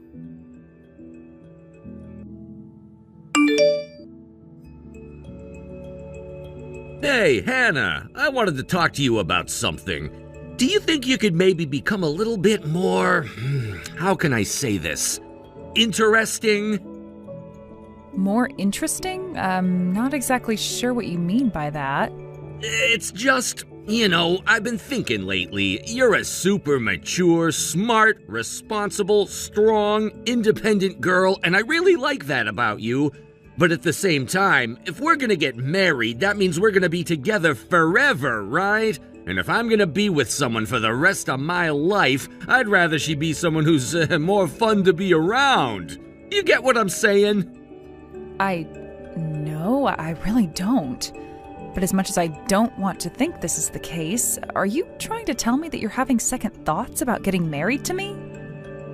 Hey, Hannah, I wanted to talk to you about something. Do you think you could maybe become a little bit more, how can I say this, interesting? More interesting? I'm not exactly sure what you mean by that. It's just, I've been thinking lately, you're a super mature, smart, responsible, strong, independent girl, and I really like that about you. But at the same time, if we're gonna get married, that means we're gonna be together forever, right? And if I'm gonna be with someone for the rest of my life, I'd rather she be someone who's more fun to be around. You get what I'm saying? No, I really don't. But as much as I don't want to think this is the case, are you trying to tell me that you're having second thoughts about getting married to me?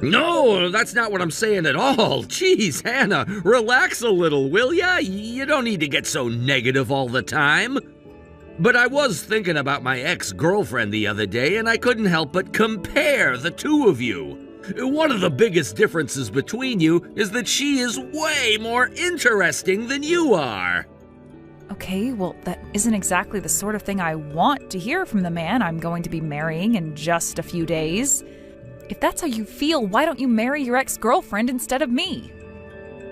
No, that's not what I'm saying at all. Jeez, Hannah, relax a little, will ya? You don't need to get so negative all the time. But I was thinking about my ex-girlfriend the other day, and I couldn't help but compare the two of you. One of the biggest differences between you is that she is way more interesting than you are. Okay, well, that isn't exactly the sort of thing I want to hear from the man I'm going to be marrying in just a few days. If that's how you feel, why don't you marry your ex-girlfriend instead of me?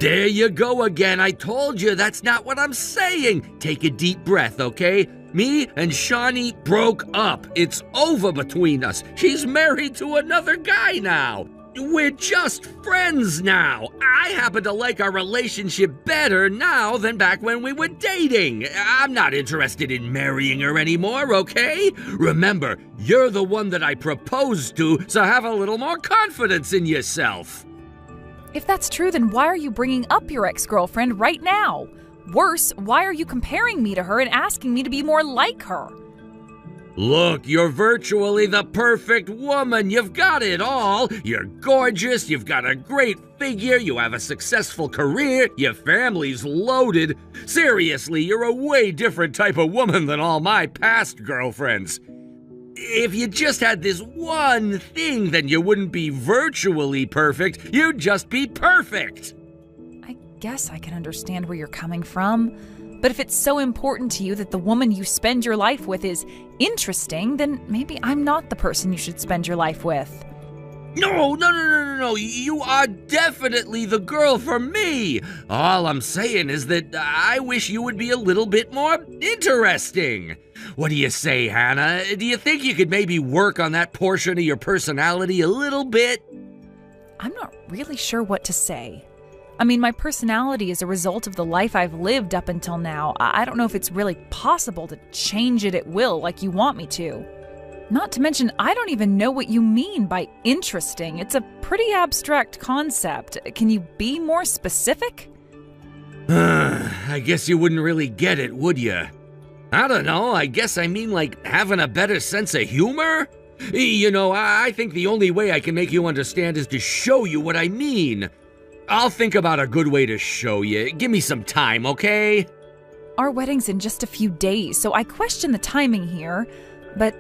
There you go again. I told you that's not what I'm saying. Take a deep breath, okay? Me and Shawnee broke up. It's over between us. She's married to another guy now. We're just friends now. I happen to like our relationship better now than back when we were dating. I'm not interested in marrying her anymore, okay? Remember, you're the one that I proposed to, so have a little more confidence in yourself. If that's true, then why are you bringing up your ex-girlfriend right now? Worse, why are you comparing me to her and asking me to be more like her? Look, you're virtually the perfect woman. You've got it all. You're gorgeous, you've got a great figure, you have a successful career, your family's loaded. Seriously, you're a way different type of woman than all my past girlfriends. If you just had this one thing, then you wouldn't be virtually perfect, you'd just be perfect. I guess I can understand where you're coming from. But if it's so important to you that the woman you spend your life with is interesting, then maybe I'm not the person you should spend your life with. No. You are definitely the girl for me. All I'm saying is that I wish you would be a little bit more interesting. What do you say, Hannah? Do you think you could maybe work on that portion of your personality a little bit? I'm not really sure what to say. I mean, my personality is a result of the life I've lived up until now. I don't know if it's really possible to change it at will like you want me to. Not to mention, I don't even know what you mean by interesting. It's a pretty abstract concept. Can you be more specific? I guess you wouldn't really get it, would you? I don't know, I guess I mean like having a better sense of humor? I think the only way I can make you understand is to show you what I mean. I'll think about a good way to show you. Give me some time, okay? Our wedding's in just a few days, so I question the timing here. But,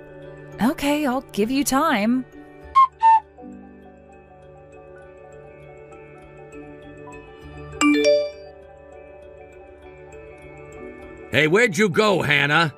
okay, I'll give you time. Hey, where'd you go, Hannah?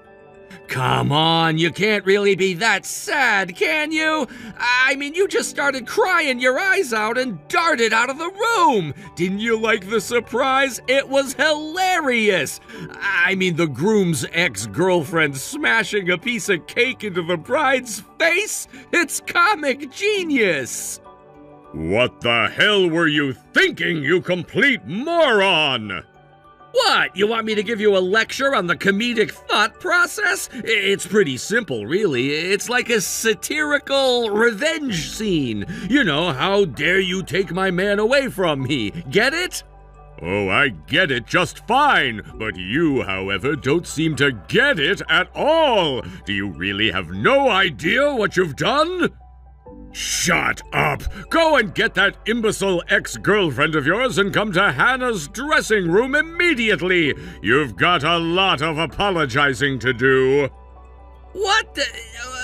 Come on, you can't really be that sad, can you? I mean, you just started crying your eyes out and darted out of the room. Didn't you like the surprise? It was hilarious. I mean, the groom's ex-girlfriend smashing a piece of cake into the bride's face? It's comic genius. What the hell were you thinking, you complete moron? What? You want me to give you a lecture on the comedic thought process? It's pretty simple, really. It's like a satirical revenge scene. You know, how dare you take my man away from me? Get it? Oh, I get it just fine. But you, however, don't seem to get it at all. Do you really have no idea what you've done? Shut up! Go and get that imbecile ex-girlfriend of yours and come to Hannah's dressing room immediately! You've got a lot of apologizing to do. What?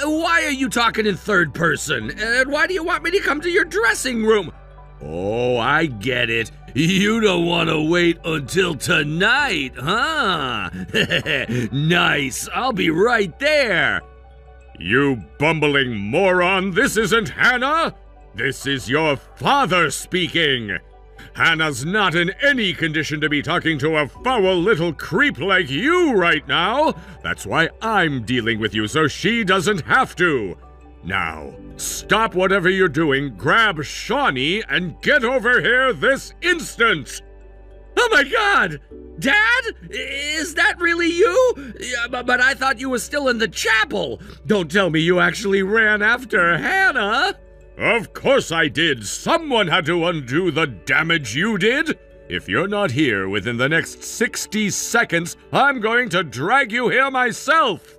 Why are you talking in third person? And why do you want me to come to your dressing room? Oh, I get it. You don't want to wait until tonight, huh? Nice, I'll be right there. You bumbling moron, this isn't Hannah! This is your father speaking! Hannah's not in any condition to be talking to a foul little creep like you right now! That's why I'm dealing with you, so she doesn't have to! Now, stop whatever you're doing, grab Shawnee, and get over here this instant! Oh my God! Dad? Is that really you? But I thought you were still in the chapel. Don't tell me you actually ran after Hannah. Of course I did. Someone had to undo the damage you did. If you're not here within the next 60 seconds, I'm going to drag you here myself.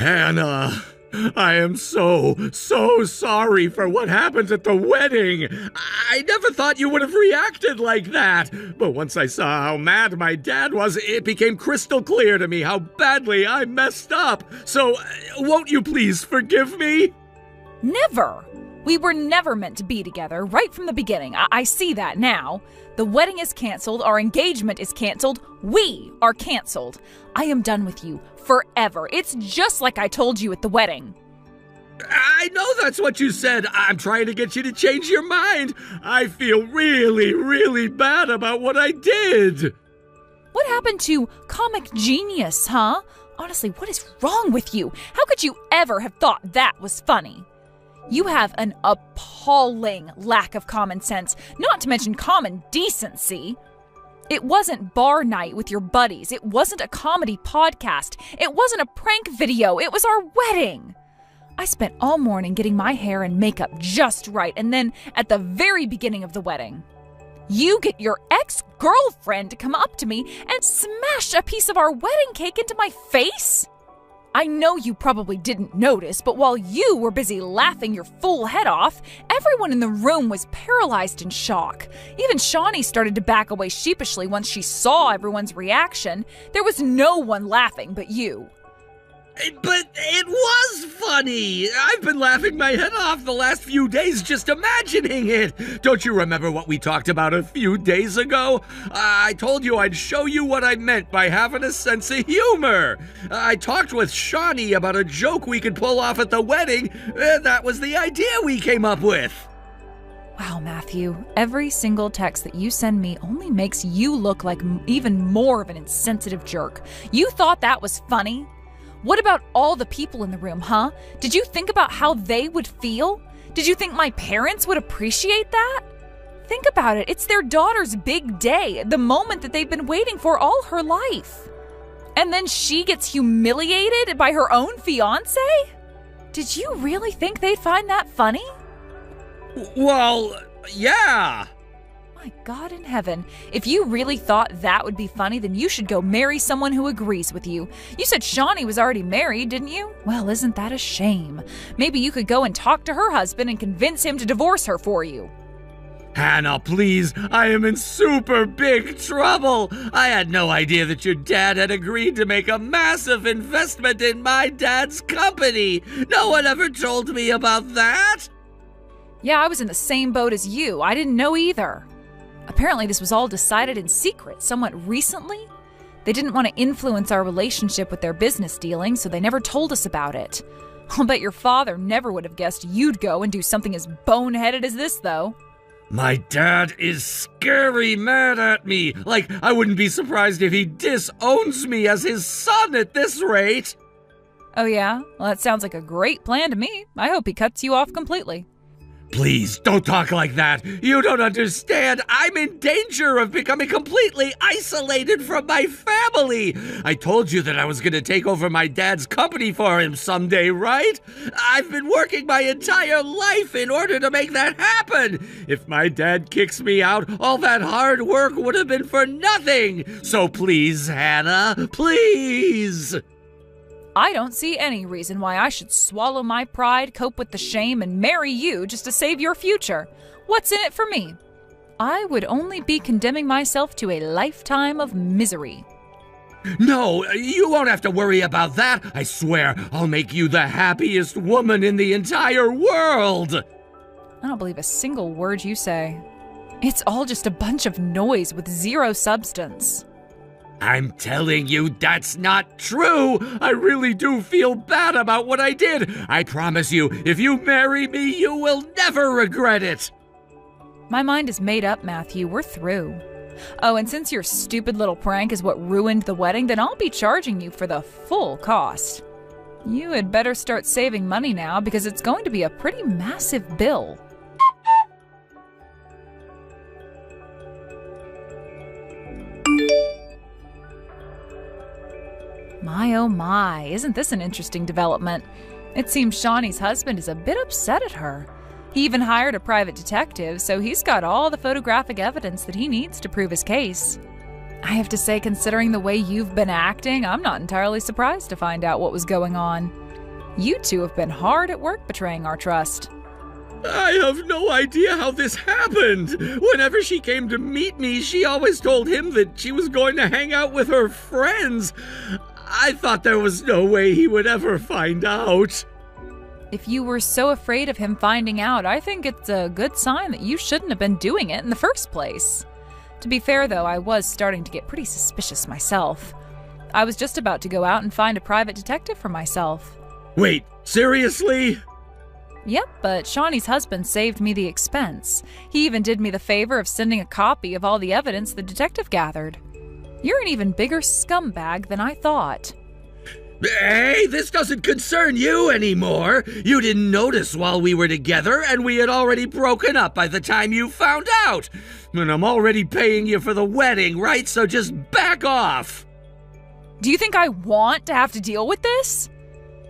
Hannah, I am so sorry for what happened at the wedding. I never thought you would have reacted like that. But once I saw how mad my dad was, it became crystal clear to me how badly I messed up. So, won't you please forgive me? Never! We were never meant to be together, right from the beginning. I see that now. The wedding is canceled, our engagement is canceled, we are canceled. I am done with you forever. It's just like I told you at the wedding. I know that's what you said. I'm trying to get you to change your mind. I feel really bad about what I did. What happened to comic genius, huh? Honestly, what is wrong with you? How could you ever have thought that was funny? You have an appalling lack of common sense, not to mention common decency. It wasn't bar night with your buddies. It wasn't a comedy podcast. It wasn't a prank video. It was our wedding. I spent all morning getting my hair and makeup just right, and then at the very beginning of the wedding, you get your ex-girlfriend to come up to me and smash a piece of our wedding cake into my face? I know you probably didn't notice, but while you were busy laughing your full head off, everyone in the room was paralyzed in shock. Even Shawnee started to back away sheepishly once she saw everyone's reaction. There was no one laughing but you. But it was funny! I've been laughing my head off the last few days just imagining it! Don't you remember what we talked about a few days ago? I told you I'd show you what I meant by having a sense of humor! I talked with Shawnee about a joke we could pull off at the wedding, and that was the idea we came up with! Wow, Matthew, every single text that you send me only makes you look like even more of an insensitive jerk. You thought that was funny? What about all the people in the room, huh? Did you think about how they would feel? Did you think my parents would appreciate that? Think about it. It's their daughter's big day, the moment that they've been waiting for all her life. And then she gets humiliated by her own fiancé? Did you really think they'd find that funny? Well, yeah. My God in heaven, if you really thought that would be funny, then you should go marry someone who agrees with you. You said Shawnee was already married, didn't you? Well, isn't that a shame? Maybe you could go and talk to her husband and convince him to divorce her for you. Hannah, please, I am in super big trouble. I had no idea that your dad had agreed to make a massive investment in my dad's company. No one ever told me about that. Yeah, I was in the same boat as you. I didn't know either. Apparently, this was all decided in secret somewhat recently. They didn't want to influence our relationship with their business dealings, so they never told us about it. I'll bet your father never would have guessed you'd go and do something as boneheaded as this, though. My dad is scary mad at me. Like, I wouldn't be surprised if he disowns me as his son at this rate. Oh yeah? Well, that sounds like a great plan to me. I hope he cuts you off completely. Please, don't talk like that. You don't understand. I'm in danger of becoming completely isolated from my family. I told you that I was going to take over my dad's company for him someday, right? I've been working my entire life in order to make that happen. If my dad kicks me out, all that hard work would have been for nothing. So please, Hannah, please. I don't see any reason why I should swallow my pride, cope with the shame, and marry you just to save your future. What's in it for me? I would only be condemning myself to a lifetime of misery. No, you won't have to worry about that. I swear, I'll make you the happiest woman in the entire world. I don't believe a single word you say. It's all just a bunch of noise with zero substance. I'm telling you, that's not true. I really do feel bad about what I did. I promise you, if you marry me, you will never regret it. My mind is made up, Matthew. We're through. Oh, and since your stupid little prank is what ruined the wedding, then I'll be charging you for the full cost. You had better start saving money now because it's going to be a pretty massive bill. My oh my, isn't this an interesting development? It seems Shawnee's husband is a bit upset at her. He even hired a private detective, so he's got all the photographic evidence that he needs to prove his case. I have to say, considering the way you've been acting, I'm not entirely surprised to find out what was going on. You two have been hard at work betraying our trust. I have no idea how this happened. Whenever she came to meet me, she always told him that she was going to hang out with her friends. I thought there was no way he would ever find out. If you were so afraid of him finding out, I think it's a good sign that you shouldn't have been doing it in the first place. To be fair, though, I was starting to get pretty suspicious myself. I was just about to go out and find a private detective for myself. Wait, seriously? Yep, but Shawnee's husband saved me the expense. He even did me the favor of sending a copy of all the evidence the detective gathered. You're an even bigger scumbag than I thought. Hey, this doesn't concern you anymore. You didn't notice while we were together, and we had already broken up by the time you found out. And I'm already paying you for the wedding, right? So just back off. Do you think I want to have to deal with this?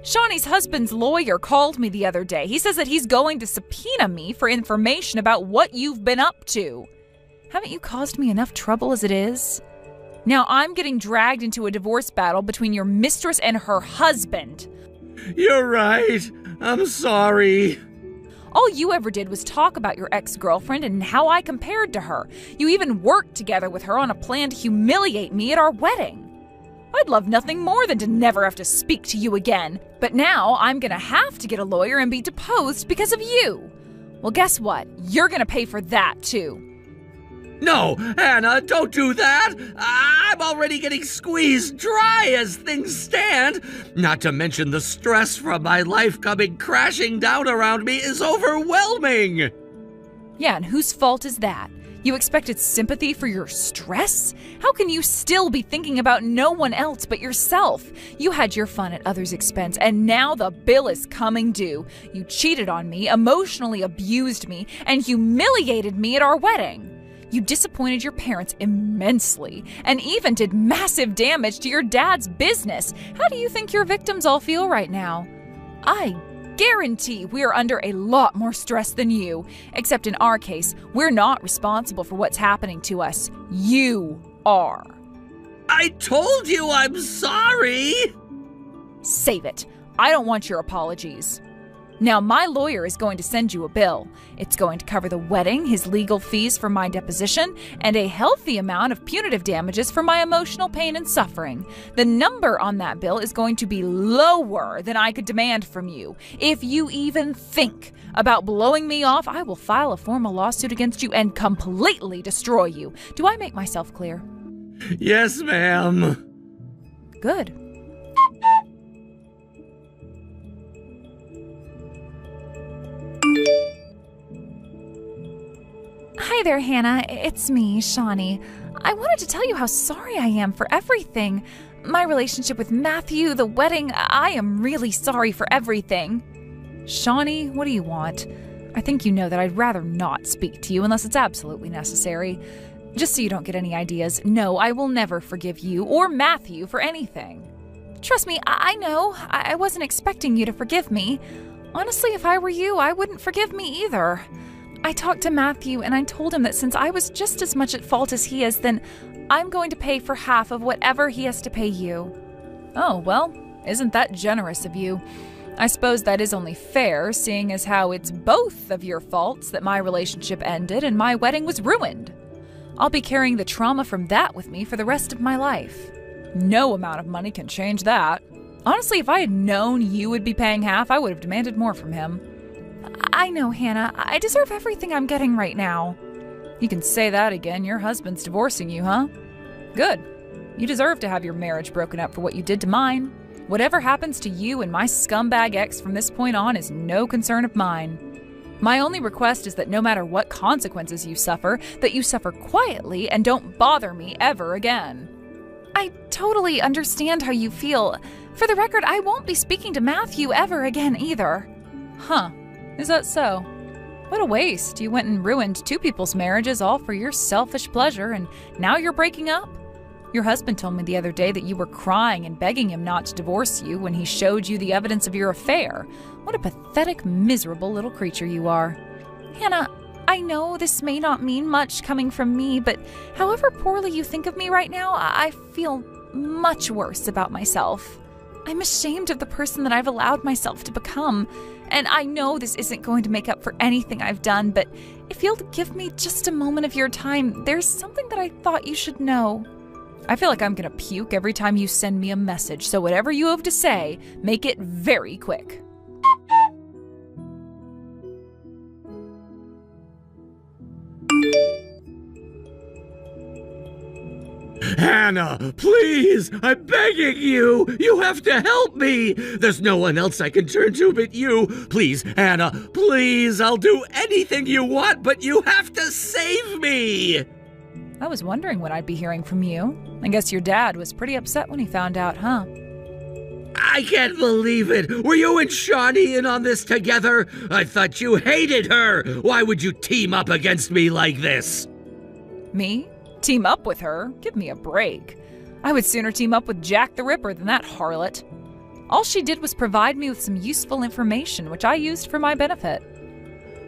Shawnee's husband's lawyer called me the other day. He says that he's going to subpoena me for information about what you've been up to. Haven't you caused me enough trouble as it is? Now I'm getting dragged into a divorce battle between your mistress and her husband. You're right. I'm sorry. All you ever did was talk about your ex-girlfriend and how I compared to her. You even worked together with her on a plan to humiliate me at our wedding. I'd love nothing more than to never have to speak to you again. But now I'm gonna have to get a lawyer and be deposed because of you. Well, guess what? You're gonna pay for that too. No, Hannah, don't do that. I'm already getting squeezed dry as things stand. Not to mention the stress from my life coming crashing down around me is overwhelming. Yeah, and whose fault is that? You expected sympathy for your stress? How can you still be thinking about no one else but yourself? You had your fun at others' expense, and now the bill is coming due. You cheated on me, emotionally abused me, and humiliated me at our wedding. You disappointed your parents immensely, and even did massive damage to your dad's business. How do you think your victims all feel right now? I guarantee we're under a lot more stress than you. Except in our case, we're not responsible for what's happening to us. You are. I told you I'm sorry. Save it. I don't want your apologies. Now, my lawyer is going to send you a bill. It's going to cover the wedding, his legal fees for my deposition, and a healthy amount of punitive damages for my emotional pain and suffering. The number on that bill is going to be lower than I could demand from you, if you even think about blowing me off, I will file a formal lawsuit against you and completely destroy you. Do I make myself clear? Yes, ma'am. Good. Hi there, Hannah. It's me, Shawnee. I wanted to tell you how sorry I am for everything. My relationship with Matthew, the wedding, I am really sorry for everything. Shawnee, what do you want? I think you know that I'd rather not speak to you unless it's absolutely necessary. Just so you don't get any ideas, no, I will never forgive you or Matthew for anything. Trust me, I know. I wasn't expecting you to forgive me. Honestly, if I were you, I wouldn't forgive me either. I talked to Matthew and I told him that since I was just as much at fault as he is, then I'm going to pay for half of whatever he has to pay you. Oh, well, isn't that generous of you? I suppose that is only fair, seeing as how it's both of your faults that my relationship ended and my wedding was ruined. I'll be carrying the trauma from that with me for the rest of my life. No amount of money can change that. Honestly, if I had known you would be paying half, I would have demanded more from him. I know, Hannah. I deserve everything I'm getting right now. You can say that again. Your husband's divorcing you, huh? Good. You deserve to have your marriage broken up for what you did to mine. Whatever happens to you and my scumbag ex from this point on is no concern of mine. My only request is that no matter what consequences you suffer, that you suffer quietly and don't bother me ever again. I totally understand how you feel. For the record, I won't be speaking to Matthew ever again either. Huh. Is that so? What a waste. You went and ruined two people's marriages all for your selfish pleasure, and now you're breaking up? Your husband told me the other day that you were crying and begging him not to divorce you when he showed you the evidence of your affair. What a pathetic, miserable little creature you are. Hannah, I know this may not mean much coming from me, but however poorly you think of me right now, I feel much worse about myself. I'm ashamed of the person that I've allowed myself to become, and I know this isn't going to make up for anything I've done, but if you'll give me just a moment of your time, there's something that I thought you should know. I feel like I'm gonna puke every time you send me a message, so whatever you have to say, make it very quick. Hannah, please, I'm begging you. You have to help me. There's no one else I can turn to but you. Please, Hannah, please, I'll do anything you want, but you have to save me. I was wondering when I'd be hearing from you. I guess your dad was pretty upset when he found out, huh? I can't believe it. Were you and Shawnee in on this together? I thought you hated her. Why would you team up against me like this? Me? Team up with her? Give me a break. I would sooner team up with Jack the Ripper than that harlot. All she did was provide me with some useful information, which I used for my benefit.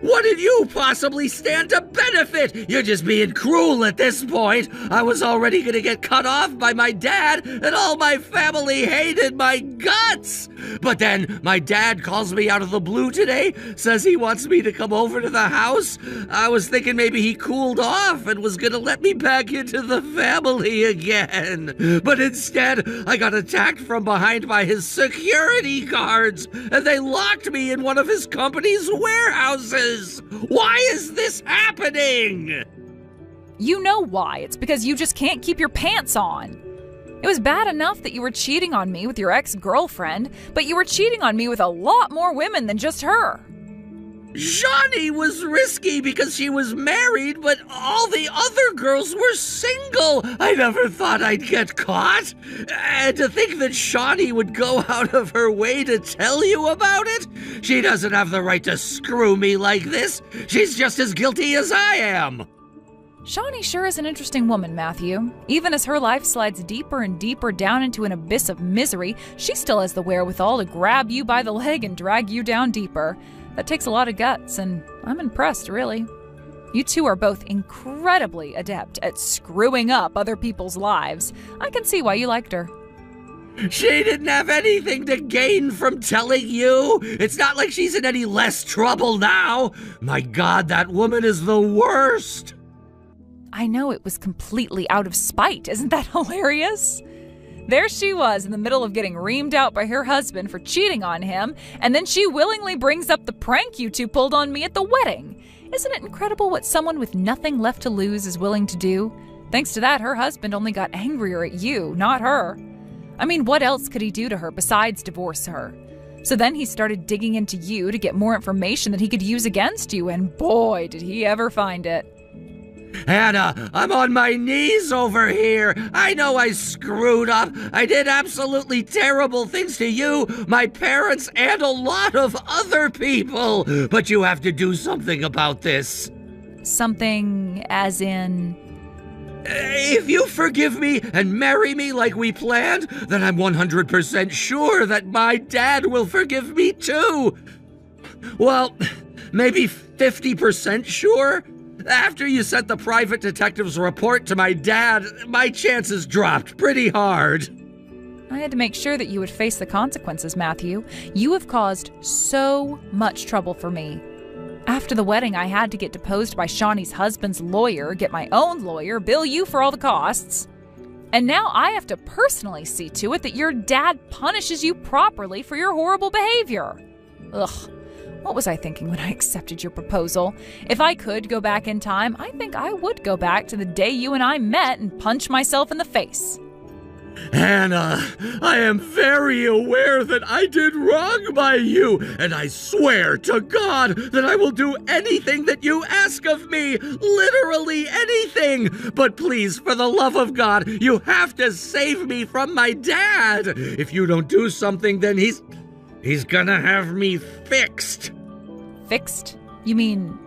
What did you possibly stand to benefit? You're just being cruel at this point. I was already gonna get cut off by my dad, and all my family hated my guts. But then my dad calls me out of the blue today, says he wants me to come over to the house. I was thinking maybe he cooled off and was gonna let me back into the family again. But instead, I got attacked from behind by his security guards, and they locked me in one of his company's warehouses. Why is this happening? You know why. It's because you just can't keep your pants on. It was bad enough that you were cheating on me with your ex-girlfriend, but you were cheating on me with a lot more women than just her. Shawnee was risky because she was married, but all the other girls were single. I never thought I'd get caught. And to think that Shawnee would go out of her way to tell you about it? She doesn't have the right to screw me like this. She's just as guilty as I am. Shawnee sure is an interesting woman, Matthew. Even as her life slides deeper and deeper down into an abyss of misery, she still has the wherewithal to grab you by the leg and drag you down deeper. That takes a lot of guts, and I'm impressed, really. You two are both incredibly adept at screwing up other people's lives. I can see why you liked her. She didn't have anything to gain from telling you. It's not like she's in any less trouble now. My God, that woman is the worst. I know, it was completely out of spite. Isn't that hilarious? There she was in the middle of getting reamed out by her husband for cheating on him, and then she willingly brings up the prank you two pulled on me at the wedding. Isn't it incredible what someone with nothing left to lose is willing to do? Thanks to that, her husband only got angrier at you, not her. I mean, what else could he do to her besides divorce her? So then he started digging into you to get more information that he could use against you, and boy, did he ever find it. Hannah, I'm on my knees over here. I know I screwed up. I did absolutely terrible things to you, my parents, and a lot of other people. But you have to do something about this. Something as in... If you forgive me and marry me like we planned, then I'm 100% sure that my dad will forgive me too. Well, maybe 50% sure? After you sent the private detective's report to my dad, my chances dropped pretty hard. I had to make sure that you would face the consequences, Matthew. You have caused so much trouble for me. After the wedding, I had to get deposed by Shawnee's husband's lawyer, get my own lawyer, bill you for all the costs. And now I have to personally see to it that your dad punishes you properly for your horrible behavior. Ugh. What was I thinking when I accepted your proposal? If I could go back in time, I think I would go back to the day you and I met and punch myself in the face. Hannah, I am very aware that I did wrong by you, and I swear to God that I will do anything that you ask of me, literally anything. But please, for the love of God, you have to save me from my dad. If you don't do something, then he's gonna have me fixed. Fixed? You mean...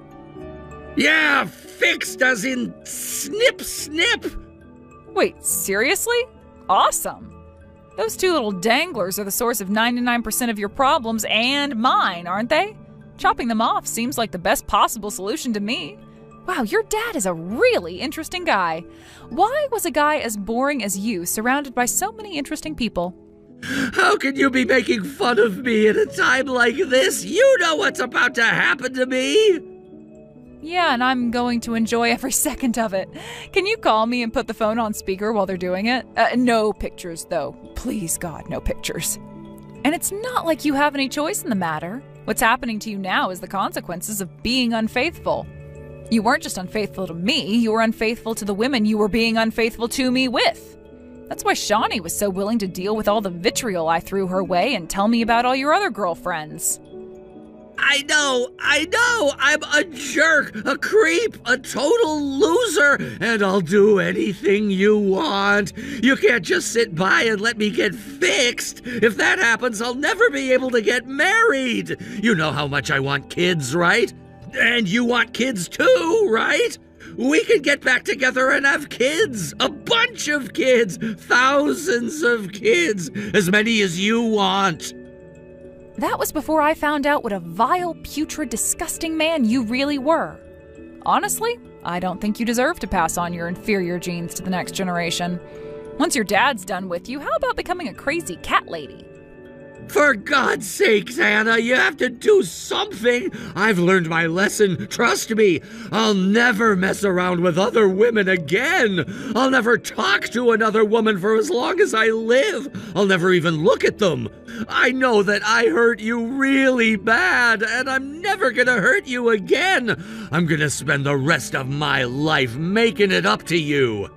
Yeah, fixed as in snip, snip. Wait, seriously? Awesome. Those two little danglers are the source of 99% of your problems and mine, aren't they? Chopping them off seems like the best possible solution to me. Wow, your dad is a really interesting guy. Why was a guy as boring as you surrounded by so many interesting people? How can you be making fun of me at a time like this? You know what's about to happen to me. Yeah, and I'm going to enjoy every second of it. Can you call me and put the phone on speaker while they're doing it? No pictures, though. Please, God, no pictures. And it's not like you have any choice in the matter. What's happening to you now is the consequences of being unfaithful. You weren't just unfaithful to me, you were unfaithful to the women you were being unfaithful to me with. That's why Shawnee was so willing to deal with all the vitriol I threw her way and tell me about all your other girlfriends. I know, I'm a jerk, a creep, a total loser, and I'll do anything you want. You can't just sit by and let me get fixed. If that happens, I'll never be able to get married. You know how much I want kids, right? And you want kids too, right? We could get back together and have kids. A bunch of kids. Thousands of kids. As many as you want. That was before I found out what a vile, putrid, disgusting man you really were. Honestly, I don't think you deserve to pass on your inferior genes to the next generation. Once your dad's done with you, how about becoming a crazy cat lady? For God's sakes, Hannah, you have to do something. I've learned my lesson, trust me. I'll never mess around with other women again. I'll never talk to another woman for as long as I live. I'll never even look at them. I know that I hurt you really bad, and I'm never gonna hurt you again. I'm gonna spend the rest of my life making it up to you.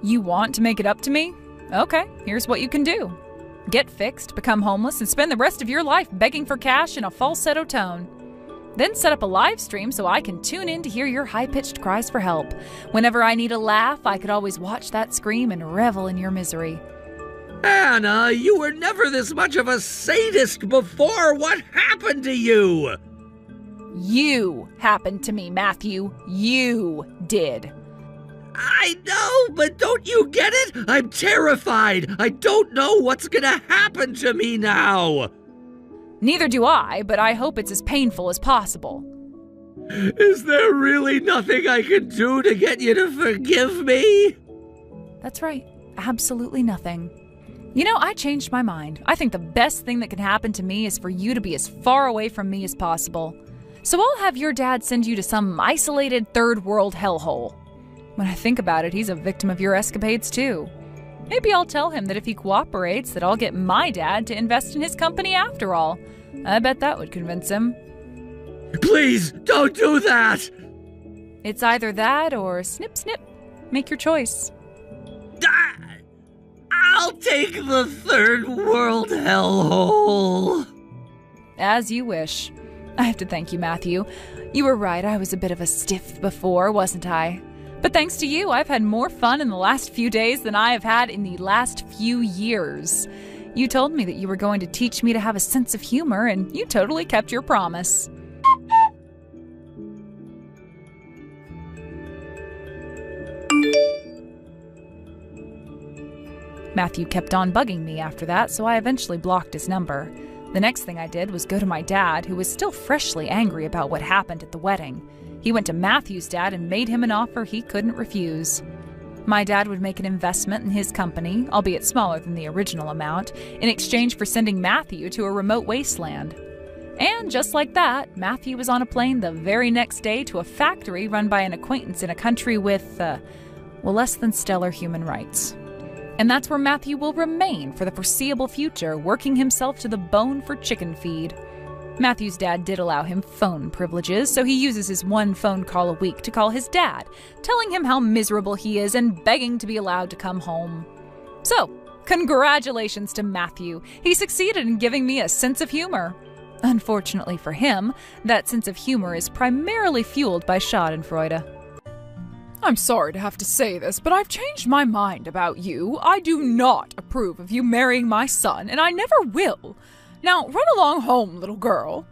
You want to make it up to me? Okay, here's what you can do. Get fixed, become homeless, and spend the rest of your life begging for cash in a falsetto tone. Then set up a live stream so I can tune in to hear your high-pitched cries for help. Whenever I need a laugh, I could always watch that scream and revel in your misery. Hannah, you were never this much of a sadist before. What happened to you? You happened to me, Matthew. You did. I know, but don't you get it? I'm terrified. I don't know what's gonna happen to me now. Neither do I, but I hope it's as painful as possible. Is there really nothing I can do to get you to forgive me? That's right. Absolutely nothing. You know, I changed my mind. I think the best thing that can happen to me is for you to be as far away from me as possible. So I'll have your dad send you to some isolated third world hellhole. When I think about it, he's a victim of your escapades too. Maybe I'll tell him that if he cooperates, that I'll get my dad to invest in his company after all. I bet that would convince him. Please, don't do that! It's either that or snip snip. Make your choice. I'll take the third world hellhole. As you wish. I have to thank you, Matthew. You were right, I was a bit of a stiff before, wasn't I? But thanks to you, I've had more fun in the last few days than I have had in the last few years. You told me that you were going to teach me to have a sense of humor, and you totally kept your promise. Matthew kept on bugging me after that, so I eventually blocked his number. The next thing I did was go to my dad, who was still freshly angry about what happened at the wedding. He went to Matthew's dad and made him an offer he couldn't refuse. My dad would make an investment in his company, albeit smaller than the original amount, in exchange for sending Matthew to a remote wasteland. And just like that, Matthew was on a plane the very next day to a factory run by an acquaintance in a country with, less than stellar human rights. And that's where Matthew will remain for the foreseeable future, working himself to the bone for chicken feed. Matthew's dad did allow him phone privileges, so he uses his one phone call a week to call his dad, telling him how miserable he is and begging to be allowed to come home. So, congratulations to Matthew. He succeeded in giving me a sense of humor. Unfortunately for him, that sense of humor is primarily fueled by Schadenfreude. I'm sorry to have to say this, but I've changed my mind about you. I do not approve of you marrying my son, and I never will. Now, run along home, little girl.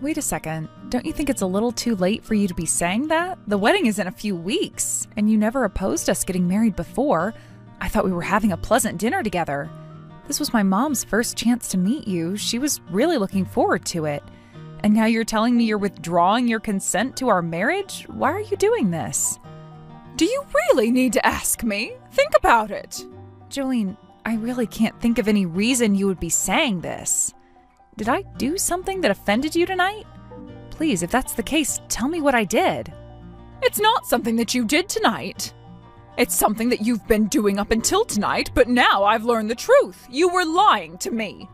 Wait a second. Don't you think it's a little too late for you to be saying that? The wedding is in a few weeks, and you never opposed us getting married before. I thought we were having a pleasant dinner together. This was my mom's first chance to meet you. She was really looking forward to it. And now you're telling me you're withdrawing your consent to our marriage? Why are you doing this? Do you really need to ask me? Think about it. Jolene, I really can't think of any reason you would be saying this. Did I do something that offended you tonight? Please, if that's the case, tell me what I did. It's not something that you did tonight. It's something that you've been doing up until tonight, but now I've learned the truth. You were lying to me.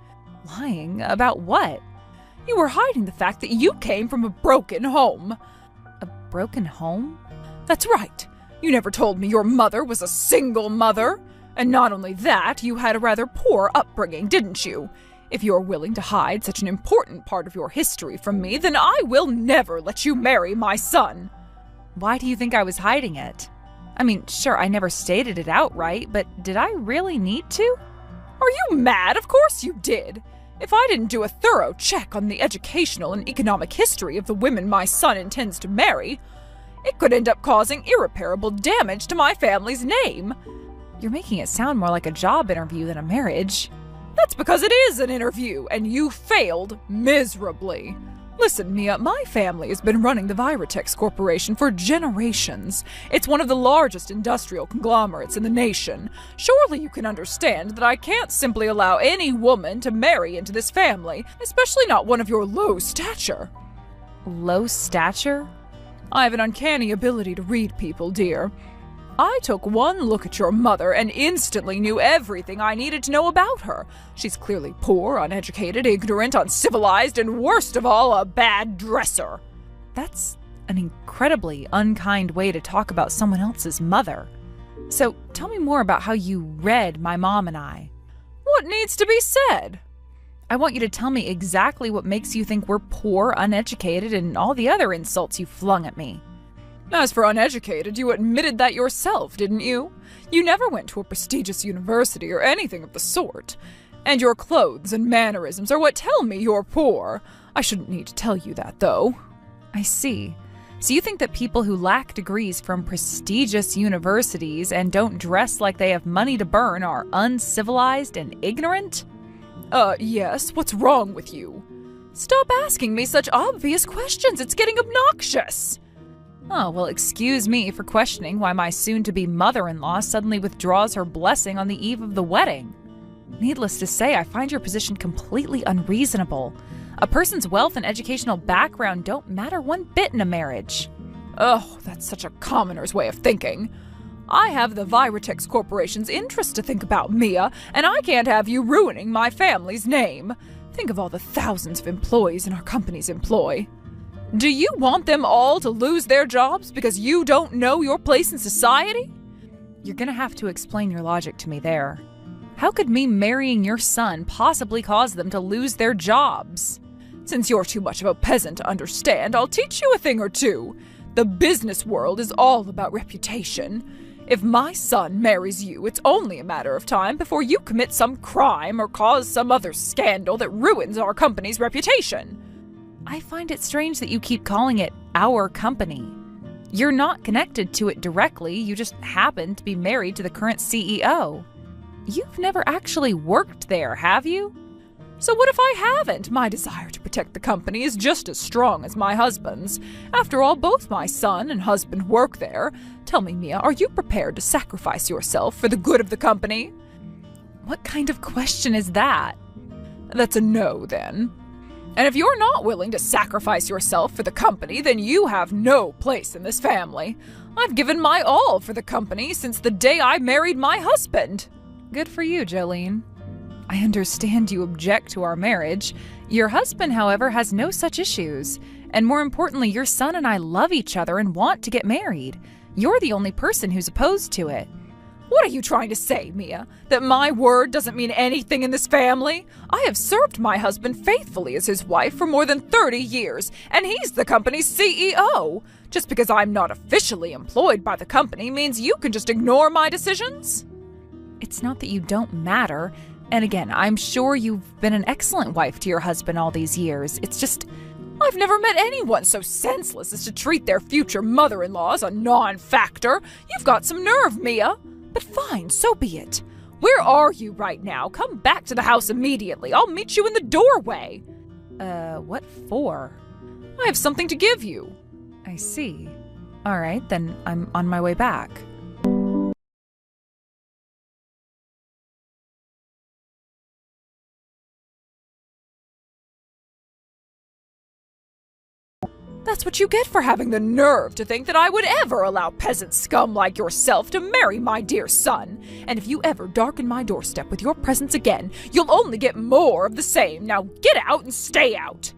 Lying? About what? You were hiding the fact that you came from a broken home. A broken home? That's right. You never told me your mother was a single mother. And not only that, you had a rather poor upbringing, didn't you? If you're willing to hide such an important part of your history from me, then I will never let you marry my son. Why do you think I was hiding it? I mean, sure, I never stated it outright, but did I really need to? Are you mad? Of course you did. If I didn't do a thorough check on the educational and economic history of the women my son intends to marry, it could end up causing irreparable damage to my family's name. You're making it sound more like a job interview than a marriage. That's because it is an interview, and you failed miserably. Listen, Mia, my family has been running the Viratex Corporation for generations. It's one of the largest industrial conglomerates in the nation. Surely you can understand that I can't simply allow any woman to marry into this family, especially not one of your low stature. Low stature? I have an uncanny ability to read people, dear. I took one look at your mother and instantly knew everything I needed to know about her. She's clearly poor, uneducated, ignorant, uncivilized, and worst of all, a bad dresser. That's an incredibly unkind way to talk about someone else's mother. So tell me more about how you read my mom and I. What needs to be said? I want you to tell me exactly what makes you think we're poor, uneducated, and all the other insults you flung at me. As for uneducated, you admitted that yourself, didn't you? You never went to a prestigious university or anything of the sort. And your clothes and mannerisms are what tell me you're poor. I shouldn't need to tell you that, though. I see. So you think that people who lack degrees from prestigious universities and don't dress like they have money to burn are uncivilized and ignorant? Yes. What's wrong with you? Stop asking me such obvious questions. It's getting obnoxious. Oh, well, excuse me for questioning why my soon-to-be mother-in-law suddenly withdraws her blessing on the eve of the wedding. Needless to say, I find your position completely unreasonable. A person's wealth and educational background don't matter one bit in a marriage. Oh, that's such a commoner's way of thinking. I have the Viratex Corporation's interest to think about, Mia, and I can't have you ruining my family's name. Think of all the thousands of employees in our company's employ. Do you want them all to lose their jobs because you don't know your place in society? You're gonna have to explain your logic to me there. How could me marrying your son possibly cause them to lose their jobs? Since you're too much of a peasant to understand, I'll teach you a thing or two. The business world is all about reputation. If my son marries you, it's only a matter of time before you commit some crime or cause some other scandal that ruins our company's reputation. I find it strange that you keep calling it our company. You're not connected to it directly, you just happen to be married to the current CEO. You've never actually worked there, have you? So what if I haven't? My desire to protect the company is just as strong as my husband's. After all, both my son and husband work there. Tell me, Mia, are you prepared to sacrifice yourself for the good of the company? What kind of question is that? That's a no, then. And if you're not willing to sacrifice yourself for the company, then you have no place in this family. I've given my all for the company since the day I married my husband. Good for you, Jolene. I understand you object to our marriage. Your husband, however, has no such issues. And more importantly, your son and I love each other and want to get married. You're the only person who's opposed to it. What are you trying to say, Mia? That my word doesn't mean anything in this family? I have served my husband faithfully as his wife for more than 30 years, and he's the company's CEO. Just because I'm not officially employed by the company means you can just ignore my decisions? It's not that you don't matter. And again, I'm sure you've been an excellent wife to your husband all these years. It's just, I've never met anyone so senseless as to treat their future mother-in-law as a non-factor. You've got some nerve, Mia. But fine, so be it. Where are you right now? Come back to the house immediately. I'll meet you in the doorway. What for? I have something to give you. I see. All right, then I'm on my way back. That's what you get for having the nerve to think that I would ever allow peasant scum like yourself to marry my dear son. And if you ever darken my doorstep with your presence again, you'll only get more of the same. Now get out and stay out.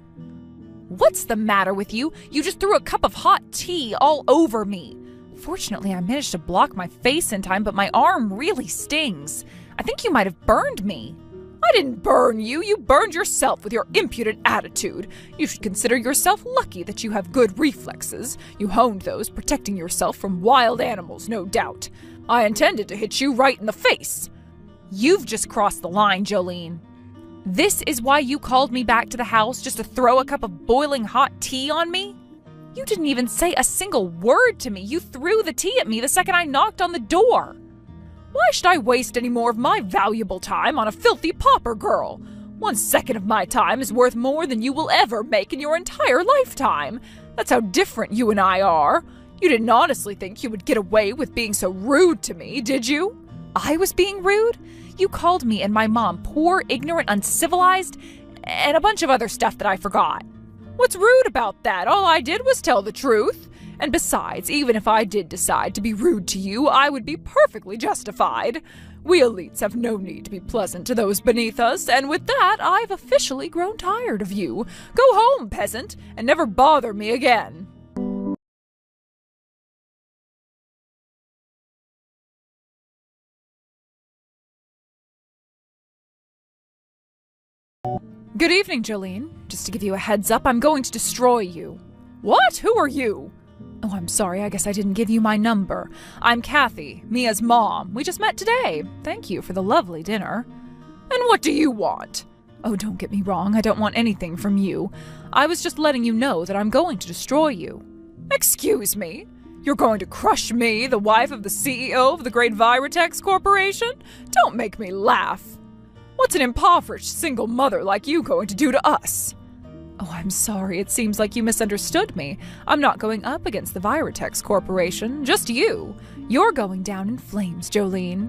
What's the matter with you? You just threw a cup of hot tea all over me. Fortunately, I managed to block my face in time, but my arm really stings. I think you might have burned me. I didn't burn you. You burned yourself with your impudent attitude. You should consider yourself lucky that you have good reflexes. You honed those, protecting yourself from wild animals, no doubt. I intended to hit you right in the face. You've just crossed the line, Jolene. This is why you called me back to the house just to throw a cup of boiling hot tea on me? You didn't even say a single word to me. You threw the tea at me the second I knocked on the door. Why should I waste any more of my valuable time on a filthy pauper girl? 1 second of my time is worth more than you will ever make in your entire lifetime. That's how different you and I are. You didn't honestly think you would get away with being so rude to me, did you? I was being rude? You called me and my mom poor, ignorant, uncivilized, and a bunch of other stuff that I forgot. What's rude about that? All I did was tell the truth. And besides, even if I did decide to be rude to you, I would be perfectly justified. We elites have no need to be pleasant to those beneath us, and with that, I've officially grown tired of you. Go home, peasant, and never bother me again. Good evening, Jolene. Just to give you a heads up, I'm going to destroy you. What? Who are you? Oh, I'm sorry. I guess I didn't give you my number. I'm Kathy, Mia's mom. We just met today. Thank you for the lovely dinner. And what do you want? Oh, don't get me wrong. I don't want anything from you. I was just letting you know that I'm going to destroy you. Excuse me? You're going to crush me, the wife of the CEO of the great Viratex Corporation? Don't make me laugh. What's an impoverished single mother like you going to do to us? Oh, I'm sorry. It seems like you misunderstood me. I'm not going up against the Viratex Corporation, just you. You're going down in flames, Jolene.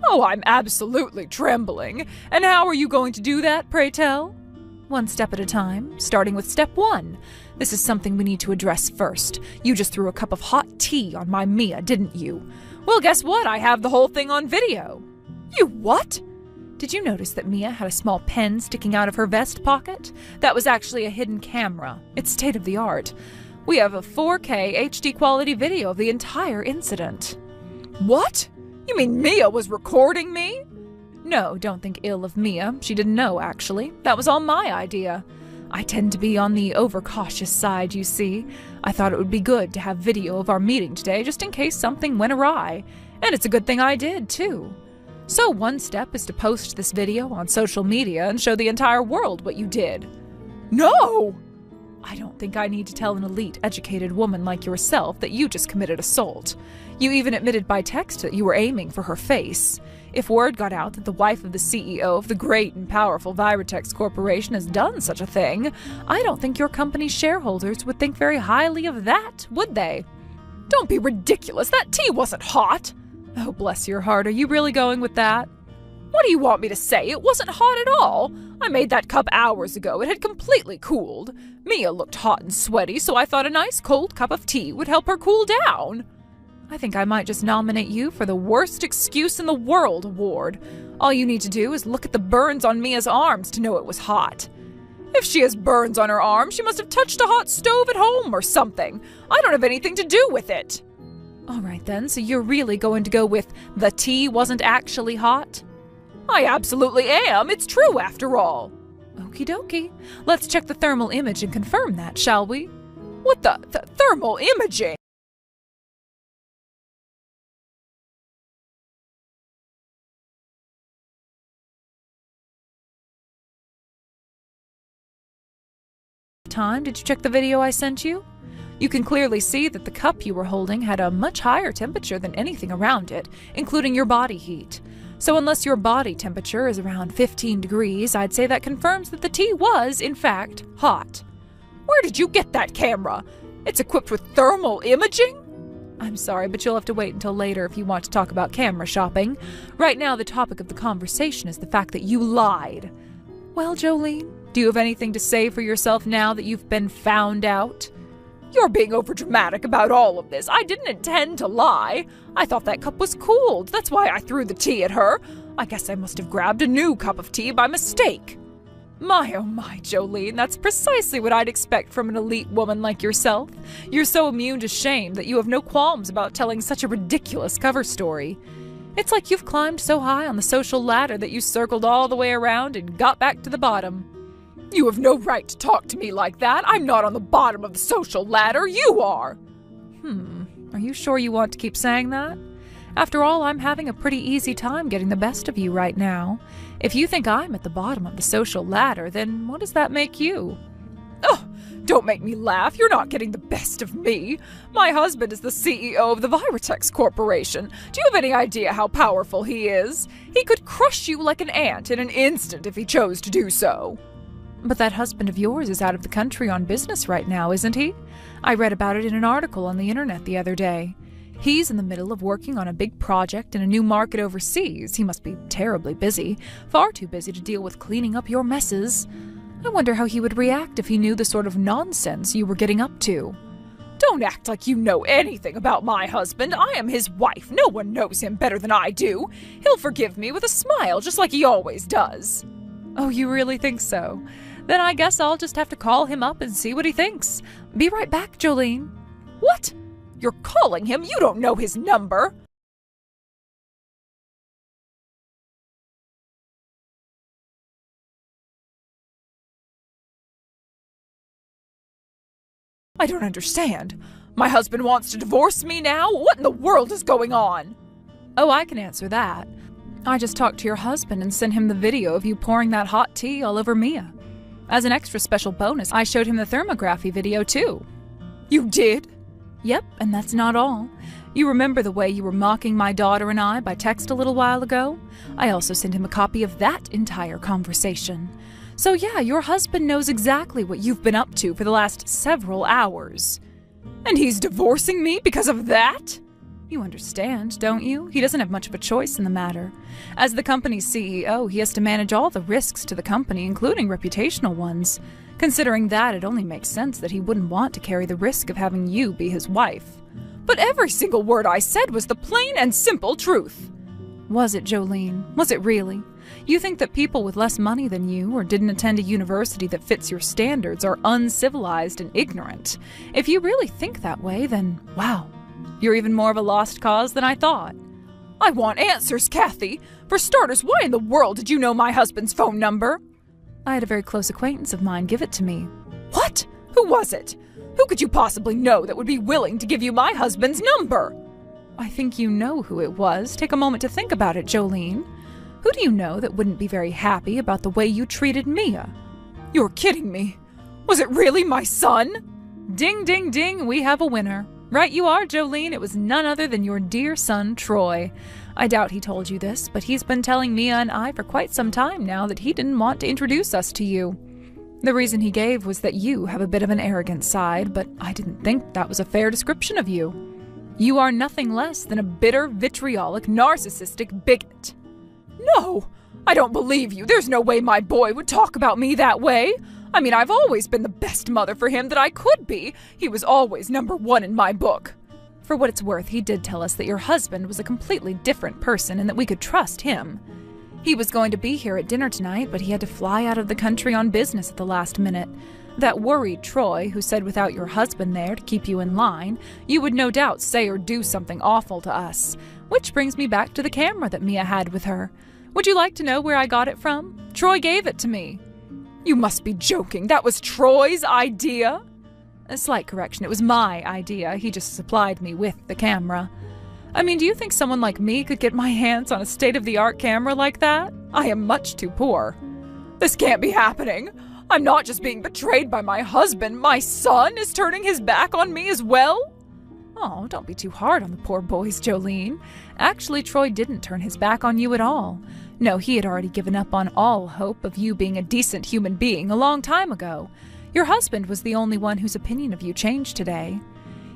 Oh, I'm absolutely trembling. And how are you going to do that, pray tell? One step at a time, starting with step 1. This is something we need to address first. You just threw a cup of hot tea on my Mia, didn't you? Well, guess what? I have the whole thing on video. You what? Did you notice that Mia had a small pen sticking out of her vest pocket? That was actually a hidden camera. It's state of the art. We have a 4K HD quality video of the entire incident. What? You mean Mia was recording me? No, don't think ill of Mia. She didn't know, actually. That was all my idea. I tend to be on the overcautious side, you see. I thought it would be good to have video of our meeting today just in case something went awry. And it's a good thing I did, too. So one step is to post this video on social media and show the entire world what you did. No! I don't think I need to tell an elite, educated woman like yourself that you just committed assault. You even admitted by text that you were aiming for her face. If word got out that the wife of the CEO of the great and powerful Viratex Corporation has done such a thing, I don't think your company's shareholders would think very highly of that, would they? Don't be ridiculous. That tea wasn't hot. Oh, bless your heart. Are you really going with that? What do you want me to say? It wasn't hot at all. I made that cup hours ago. It had completely cooled. Mia looked hot and sweaty, so I thought a nice cold cup of tea would help her cool down. I think I might just nominate you for the Worst Excuse in the World award. All you need to do is look at the burns on Mia's arms to know it was hot. If she has burns on her arms, she must have touched a hot stove at home or something. I don't have anything to do with it. All right then, so you're really going to go with the tea wasn't actually hot? I absolutely am. It's true after all. Okie dokie. Let's check the thermal image and confirm that, shall we? What the thermal imaging? Time, did you check the video I sent you? You can clearly see that the cup you were holding had a much higher temperature than anything around it, including your body heat. So unless your body temperature is around 15 degrees, I'd say that confirms that the tea was, in fact, hot. Where did you get that camera? It's equipped with thermal imaging? I'm sorry, but you'll have to wait until later if you want to talk about camera shopping. Right now, the topic of the conversation is the fact that you lied. Well, Jolene, do you have anything to say for yourself now that you've been found out? You're being overdramatic about all of this. I didn't intend to lie. I thought that cup was cooled. That's why I threw the tea at her. I guess I must have grabbed a new cup of tea by mistake. My, oh my, Jolene, that's precisely what I'd expect from an elite woman like yourself. You're so immune to shame that you have no qualms about telling such a ridiculous cover story. It's like you've climbed so high on the social ladder that you circled all the way around and got back to the bottom. You have no right to talk to me like that. I'm not on the bottom of the social ladder. You are. Are you sure you want to keep saying that? After all, I'm having a pretty easy time getting the best of you right now. If you think I'm at the bottom of the social ladder, then what does that make you? Oh, don't make me laugh. You're not getting the best of me. My husband is the CEO of the Viratex Corporation. Do you have any idea how powerful he is? He could crush you like an ant in an instant if he chose to do so. But that husband of yours is out of the country on business right now, isn't he? I read about it in an article on the internet the other day. He's in the middle of working on a big project in a new market overseas. He must be terribly busy, far too busy to deal with cleaning up your messes. I wonder how he would react if he knew the sort of nonsense you were getting up to. Don't act like you know anything about my husband. I am his wife. No one knows him better than I do. He'll forgive me with a smile, just like he always does. Oh, you really think so? Then I guess I'll just have to call him up and see what he thinks. Be right back, Jolene. What? You're calling him? You don't know his number. I don't understand. My husband wants to divorce me now? What in the world is going on? Oh, I can answer that. I just talked to your husband and sent him the video of you pouring that hot tea all over Mia. As an extra special bonus, I showed him the thermography video too. You did? Yep, and that's not all. You remember the way you were mocking my daughter and I by text a little while ago? I also sent him a copy of that entire conversation. So yeah, your husband knows exactly what you've been up to for the last several hours. And he's divorcing me because of that? You understand, don't you? He doesn't have much of a choice in the matter. As the company's CEO, he has to manage all the risks to the company, including reputational ones. Considering that, it only makes sense that he wouldn't want to carry the risk of having you be his wife. But every single word I said was the plain and simple truth. Was it, Jolene? Was it really? You think that people with less money than you or didn't attend a university that fits your standards are uncivilized and ignorant. If you really think that way, then wow, you're even more of a lost cause than I thought. I want answers, Kathy. For starters, why in the world did you know my husband's phone number? I had a very close acquaintance of mine give it to me. What? Who was it? Who could you possibly know that would be willing to give you my husband's number? I think you know who it was. Take a moment to think about it, Jolene. Who do you know that wouldn't be very happy about the way you treated Mia? You're kidding me. Was it really my son? Ding, ding, ding, we have a winner. Right you are, Jolene. It was none other than your dear son, Troy. I doubt he told you this, but he's been telling Mia and I for quite some time now that he didn't want to introduce us to you. The reason he gave was that you have a bit of an arrogant side, but I didn't think that was a fair description of you. You are nothing less than a bitter, vitriolic, narcissistic bigot. No, I don't believe you. There's no way my boy would talk about me that way. I mean, I've always been the best mother for him that I could be. He was always number one in my book. For what it's worth, he did tell us that your husband was a completely different person and that we could trust him. He was going to be here at dinner tonight, but he had to fly out of the country on business at the last minute. That worried Troy, who said without your husband there to keep you in line, you would no doubt say or do something awful to us. Which brings me back to the camera that Mia had with her. Would you like to know where I got it from? Troy gave it to me. You must be joking. That was Troy's idea? A slight correction. It was my idea. He just supplied me with the camera. I mean, do you think someone like me could get my hands on a state-of-the-art camera like that? I am much too poor. This can't be happening. I'm not just being betrayed by my husband. My son is turning his back on me as well? Oh, don't be too hard on the poor boys, Jolene. Actually, Troy didn't turn his back on you at all. No, he had already given up on all hope of you being a decent human being a long time ago. Your husband was the only one whose opinion of you changed today.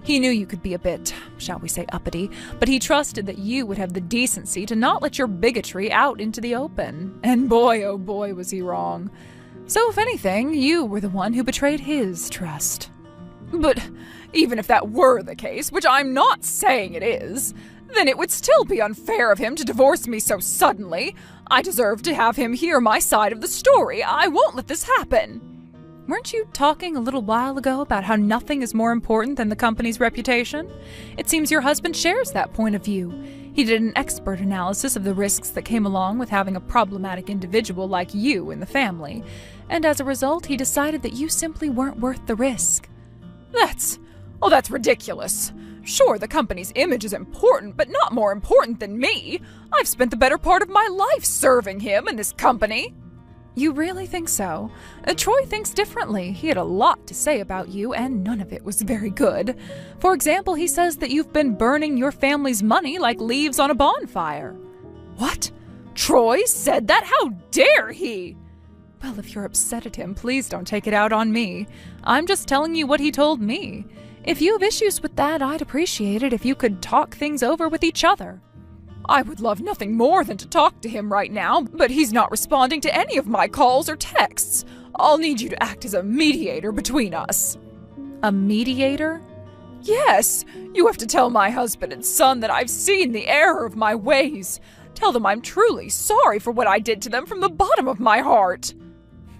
He knew you could be a bit, shall we say, uppity, but he trusted that you would have the decency to not let your bigotry out into the open. And boy, oh boy, was he wrong. So if anything, you were the one who betrayed his trust. But even if that were the case, which I'm not saying it is, then it would still be unfair of him to divorce me so suddenly. I deserve to have him hear my side of the story. I won't let this happen. Weren't you talking a little while ago about how nothing is more important than the company's reputation? It seems your husband shares that point of view. He did an expert analysis of the risks that came along with having a problematic individual like you in the family, and as a result, he decided that you simply weren't worth the risk. That's ridiculous. Sure, the company's image is important, but not more important than me. I've spent the better part of my life serving him and this company. You really think so? Troy thinks differently. He had a lot to say about you, and none of it was very good. For example, he says that you've been burning your family's money like leaves on a bonfire. What? Troy said that? How dare he? Well, if you're upset at him, please don't take it out on me. I'm just telling you what he told me. If you have issues with that, I'd appreciate it if you could talk things over with each other. I would love nothing more than to talk to him right now, but he's not responding to any of my calls or texts. I'll need you to act as a mediator between us. A mediator? Yes, you have to tell my husband and son that I've seen the error of my ways. Tell them I'm truly sorry for what I did to them from the bottom of my heart.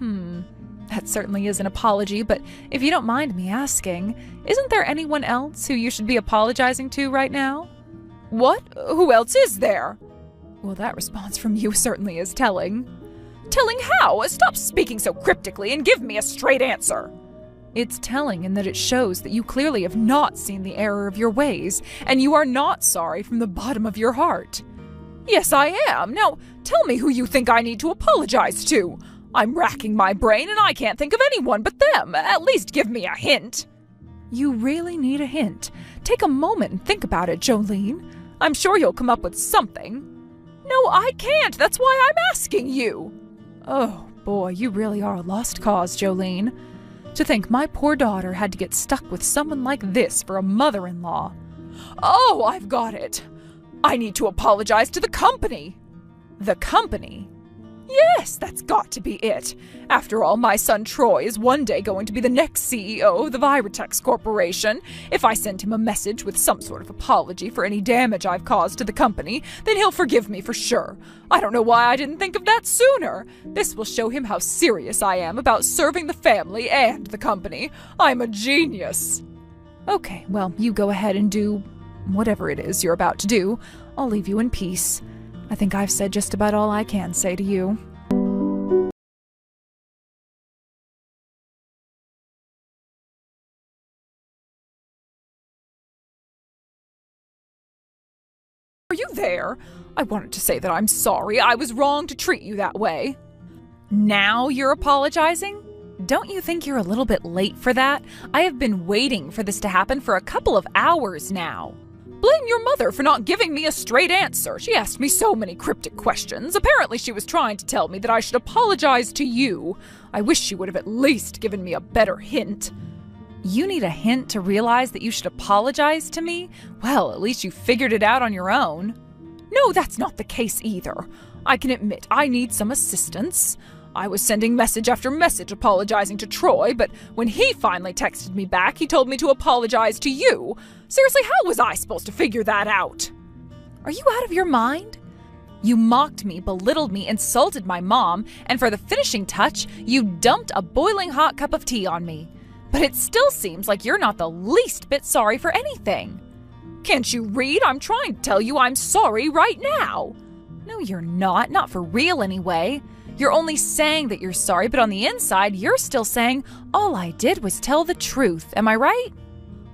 That certainly is an apology, but if you don't mind me asking, isn't there anyone else who you should be apologizing to right now? What? Who else is there? Well, that response from you certainly is telling. Telling how? Stop speaking so cryptically and give me a straight answer. It's telling in that it shows that you clearly have not seen the error of your ways, and you are not sorry from the bottom of your heart. Yes, I am. Now, tell me who you think I need to apologize to. I'm racking my brain and I can't think of anyone but them. At least give me a hint. You really need a hint. Take a moment and think about it, Jolene. I'm sure you'll come up with something. No, I can't. That's why I'm asking you. Oh, boy, you really are a lost cause, Jolene. To think my poor daughter had to get stuck with someone like this for a mother-in-law. Oh, I've got it. I need to apologize to the company. The company? Yes, that's got to be it. After all, my son Troy is one day going to be the next CEO of the Viratex Corporation. If I send him a message with some sort of apology for any damage I've caused to the company, then he'll forgive me for sure. I don't know why I didn't think of that sooner. This will show him how serious I am about serving the family and the company. I'm a genius. Okay, well, you go ahead and do whatever it is you're about to do. I'll leave you in peace. I think I've said just about all I can say to you. Are you there? I wanted to say that I'm sorry. I was wrong to treat you that way. Now you're apologizing? Don't you think you're a little bit late for that? I have been waiting for this to happen for a couple of hours now. Blame your mother for not giving me a straight answer. She asked me so many cryptic questions. Apparently she was trying to tell me that I should apologize to you. I wish she would have at least given me a better hint. You need a hint to realize that you should apologize to me? Well, at least you figured it out on your own. No, that's not the case either. I can admit I need some assistance. I was sending message after message apologizing to Troy, but when he finally texted me back, he told me to apologize to you. Seriously, how was I supposed to figure that out? Are you out of your mind? You mocked me, belittled me, insulted my mom, and for the finishing touch, you dumped a boiling hot cup of tea on me. But it still seems like you're not the least bit sorry for anything. Can't you read? I'm trying to tell you I'm sorry right now. No, you're not. Not for real anyway. You're only saying that you're sorry, but on the inside, you're still saying, all I did was tell the truth. Am I right?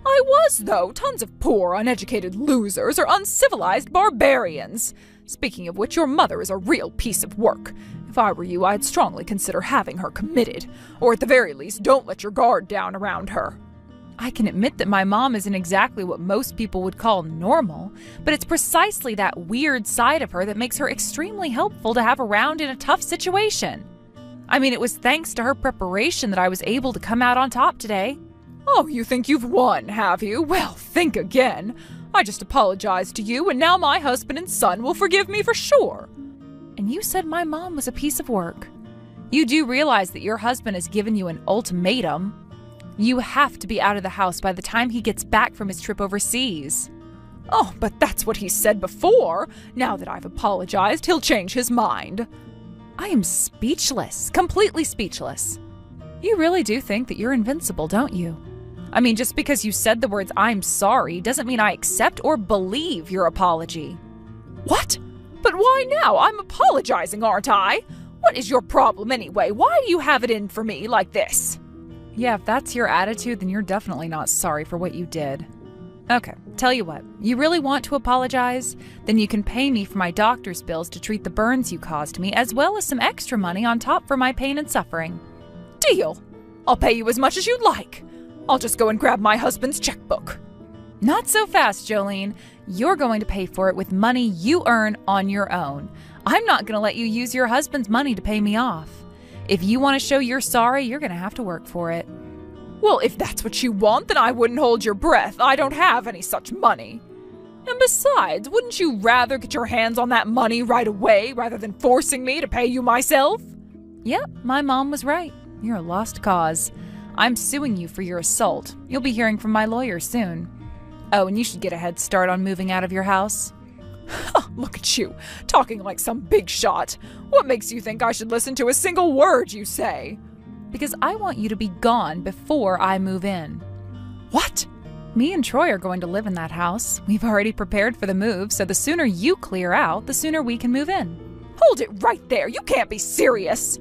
I was, though. Tons of poor, uneducated losers or uncivilized barbarians. Speaking of which, your mother is a real piece of work. If I were you, I'd strongly consider having her committed. Or at the very least, don't let your guard down around her. I can admit that my mom isn't exactly what most people would call normal, but it's precisely that weird side of her that makes her extremely helpful to have around in a tough situation. I mean, it was thanks to her preparation that I was able to come out on top today. Oh, you think you've won, have you? Well, think again. I just apologized to you, and now my husband and son will forgive me for sure. And you said my mom was a piece of work. You do realize that your husband has given you an ultimatum. You have to be out of the house by the time he gets back from his trip overseas. Oh, but that's what he said before. Now that I've apologized, he'll change his mind. I am speechless, completely speechless. You really do think that you're invincible, don't you? I mean, just because you said the words "I'm sorry" doesn't mean I accept or believe your apology. What? But why now? I'm apologizing, aren't I? What is your problem anyway? Why do you have it in for me like this? Yeah, if that's your attitude, then you're definitely not sorry for what you did. Okay, tell you what, you really want to apologize? Then you can pay me for my doctor's bills to treat the burns you caused me, as well as some extra money on top for my pain and suffering. Deal! I'll pay you as much as you'd like. I'll just go and grab my husband's checkbook. Not so fast, Jolene. You're going to pay for it with money you earn on your own. I'm not going to let you use your husband's money to pay me off. If you want to show you're sorry, you're going to have to work for it. Well, if that's what you want, then I wouldn't hold your breath. I don't have any such money. And besides, wouldn't you rather get your hands on that money right away rather than forcing me to pay you myself? Yep, my mom was right. You're a lost cause. I'm suing you for your assault. You'll be hearing from my lawyer soon. Oh, and you should get a head start on moving out of your house. Look at you, talking like some big shot. What makes you think I should listen to a single word you say? Because I want you to be gone before I move in. What? Me and Troy are going to live in that house. We've already prepared for the move, so the sooner you clear out, the sooner we can move in. Hold it right there. You can't be serious.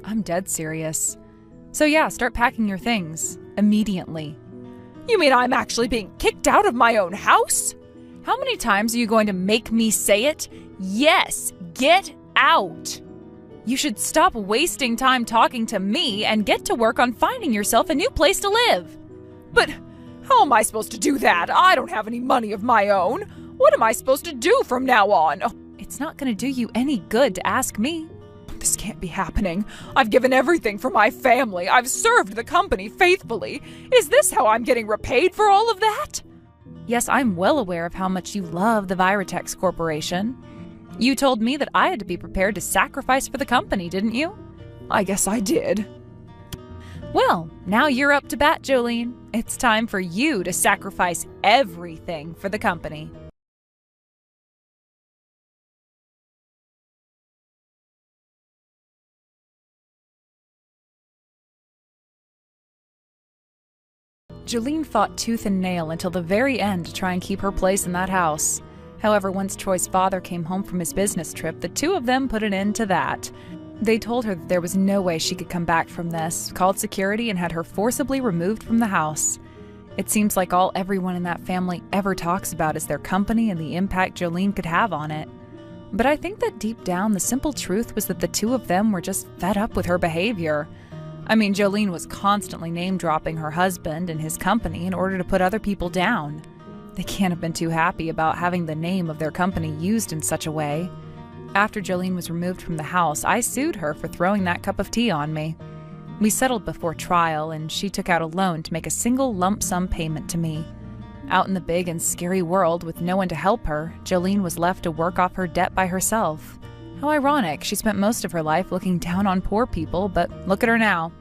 I'm dead serious. So yeah, start packing your things. Immediately. You mean I'm actually being kicked out of my own house? How many times are you going to make me say it? Yes, get out. You should stop wasting time talking to me and get to work on finding yourself a new place to live. But how am I supposed to do that? I don't have any money of my own. What am I supposed to do from now on? Oh, it's not going to do you any good to ask me. This can't be happening. I've given everything for my family. I've served the company faithfully. Is this how I'm getting repaid for all of that? Yes, I'm well aware of how much you love the Viratex Corporation. You told me that I had to be prepared to sacrifice for the company, didn't you? I guess I did. Well, now you're up to bat, Jolene. It's time for you to sacrifice everything for the company. Jolene fought tooth and nail until the very end to try and keep her place in that house. However, once Troy's father came home from his business trip, the two of them put an end to that. They told her that there was no way she could come back from this, called security, and had her forcibly removed from the house. It seems like all everyone in that family ever talks about is their company and the impact Jolene could have on it. But I think that deep down, the simple truth was that the two of them were just fed up with her behavior. I mean, Jolene was constantly name-dropping her husband and his company in order to put other people down. They can't have been too happy about having the name of their company used in such a way. After Jolene was removed from the house, I sued her for throwing that cup of tea on me. We settled before trial, and she took out a loan to make a single lump sum payment to me. Out in the big and scary world with no one to help her, Jolene was left to work off her debt by herself. How ironic, she spent most of her life looking down on poor people, but look at her now.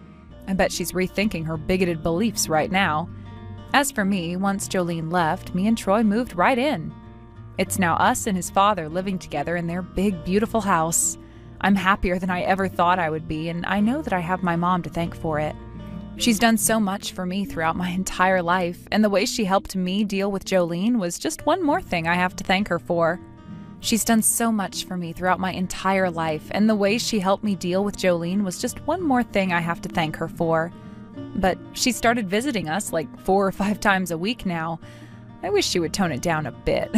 I bet she's rethinking her bigoted beliefs right now. As for me, once Jolene left, me and Troy moved right in. It's now us and his father living together in their big, beautiful house. I'm happier than I ever thought I would be, and I know that I have my mom to thank for it. She's done so much for me throughout my entire life, and the way she helped me deal with Jolene was just one more thing I have to thank her for. She's done so much for me throughout my entire life, and the way she helped me deal with Jolene was just one more thing I have to thank her for. But she started visiting us like 4 or 5 times a week now. I wish she would tone it down a bit.